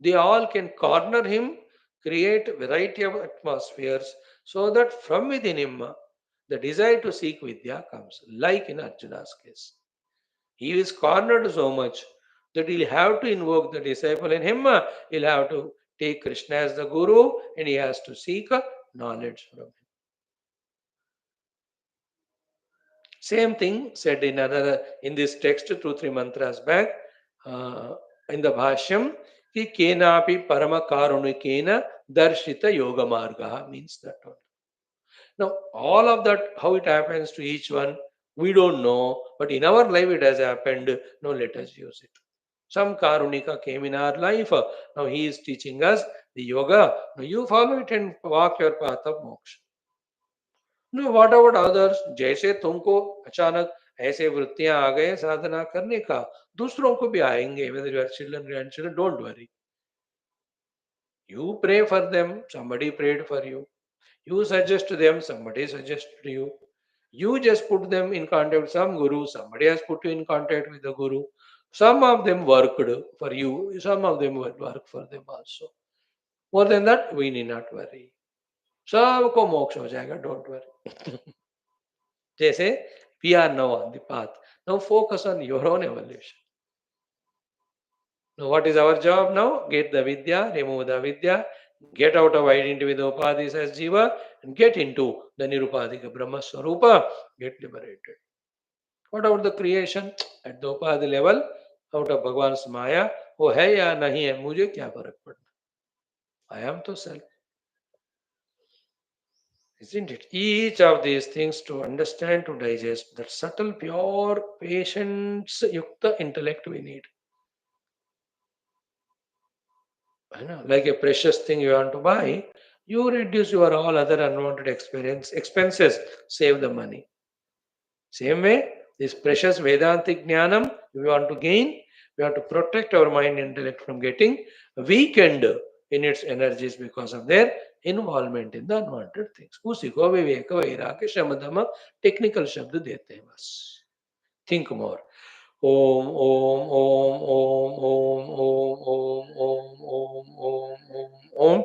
They all can corner him, create a variety of atmospheres so that from within him the desire to seek vidya comes, like in Arjuna's case. He is cornered so much that he'll have to invoke the disciple in him. He'll have to take Krishna as the guru and he has to seek knowledge from him. Same thing said in this text 2-3 mantras back in the Bhashyam. Ki kenapi parama karunikena darshita yoga marga means that one. Now, all of that, how it happens to each one, we don't know. But in our life, it has happened. Now, let us use it. Some Karunika came in our life. Now, he is teaching us the yoga. Now, you follow it and walk your path of moksha. No, what about others? जैसे तुमको अचानक ऐसे वृत्तियां आ गए साधना करने का, दूसरों को भी आएंगे. Whether you are children, grandchildren, don't worry. You pray for them. Somebody prayed for you. You suggest to them, somebody suggested to you. You just put them in contact with some guru, somebody has put you in contact with the guru. Some of them worked for you, some of them will work for them also. More than that, we need not worry. सबको मोक्ष हो जाएगा, don't worry. जैसे we are now on the path. Now focus on your own evolution. Now what is our job now? Get the vidya, remove the vidya, get out of identity with the upadhis as jiva, and get into the nirupadhika brahma swarupa, get liberated. What about the creation? At the upadhi level, out of Bhagwan's maya, वो है या नहीं है, मुझे क्या फर्क पड़ता? I am to self. Isn't it? Each of these things to understand, to digest, that subtle, pure, patience, yukta intellect we need. Like a precious thing you want to buy, you reduce your all other unwanted expenses, save the money. Same way, this precious Vedantic Jnanam we want to gain, we have to protect our mind and intellect from getting weakened in its energies because of their involvement in the unwanted things. उसी को विवेक वैराग्य शमदम technical शब्द देते हैं बस. Think more. Om Om Om Om Om Om Om Om Om Om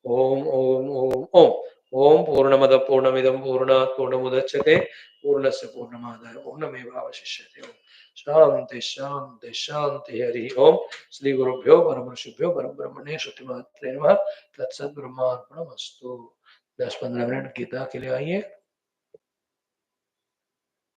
Om Om Om Om Om पूर्णमद पूर्णमिदं पूर्णात् पूर्णमुदच्यते पूर्णस्य पूर्णमादाय पूर्णमेवावशिष्यते. ओम शांति शांति शांति. हरि ओम. श्री गुरुभ्यो परमर्षिभ्यो परब्रह्मणे श्रुतिमात्रे नमः. तत्सद्ब्रह्मार्पणमस्तु. 10-15 मिनट गीता के लिए आइए.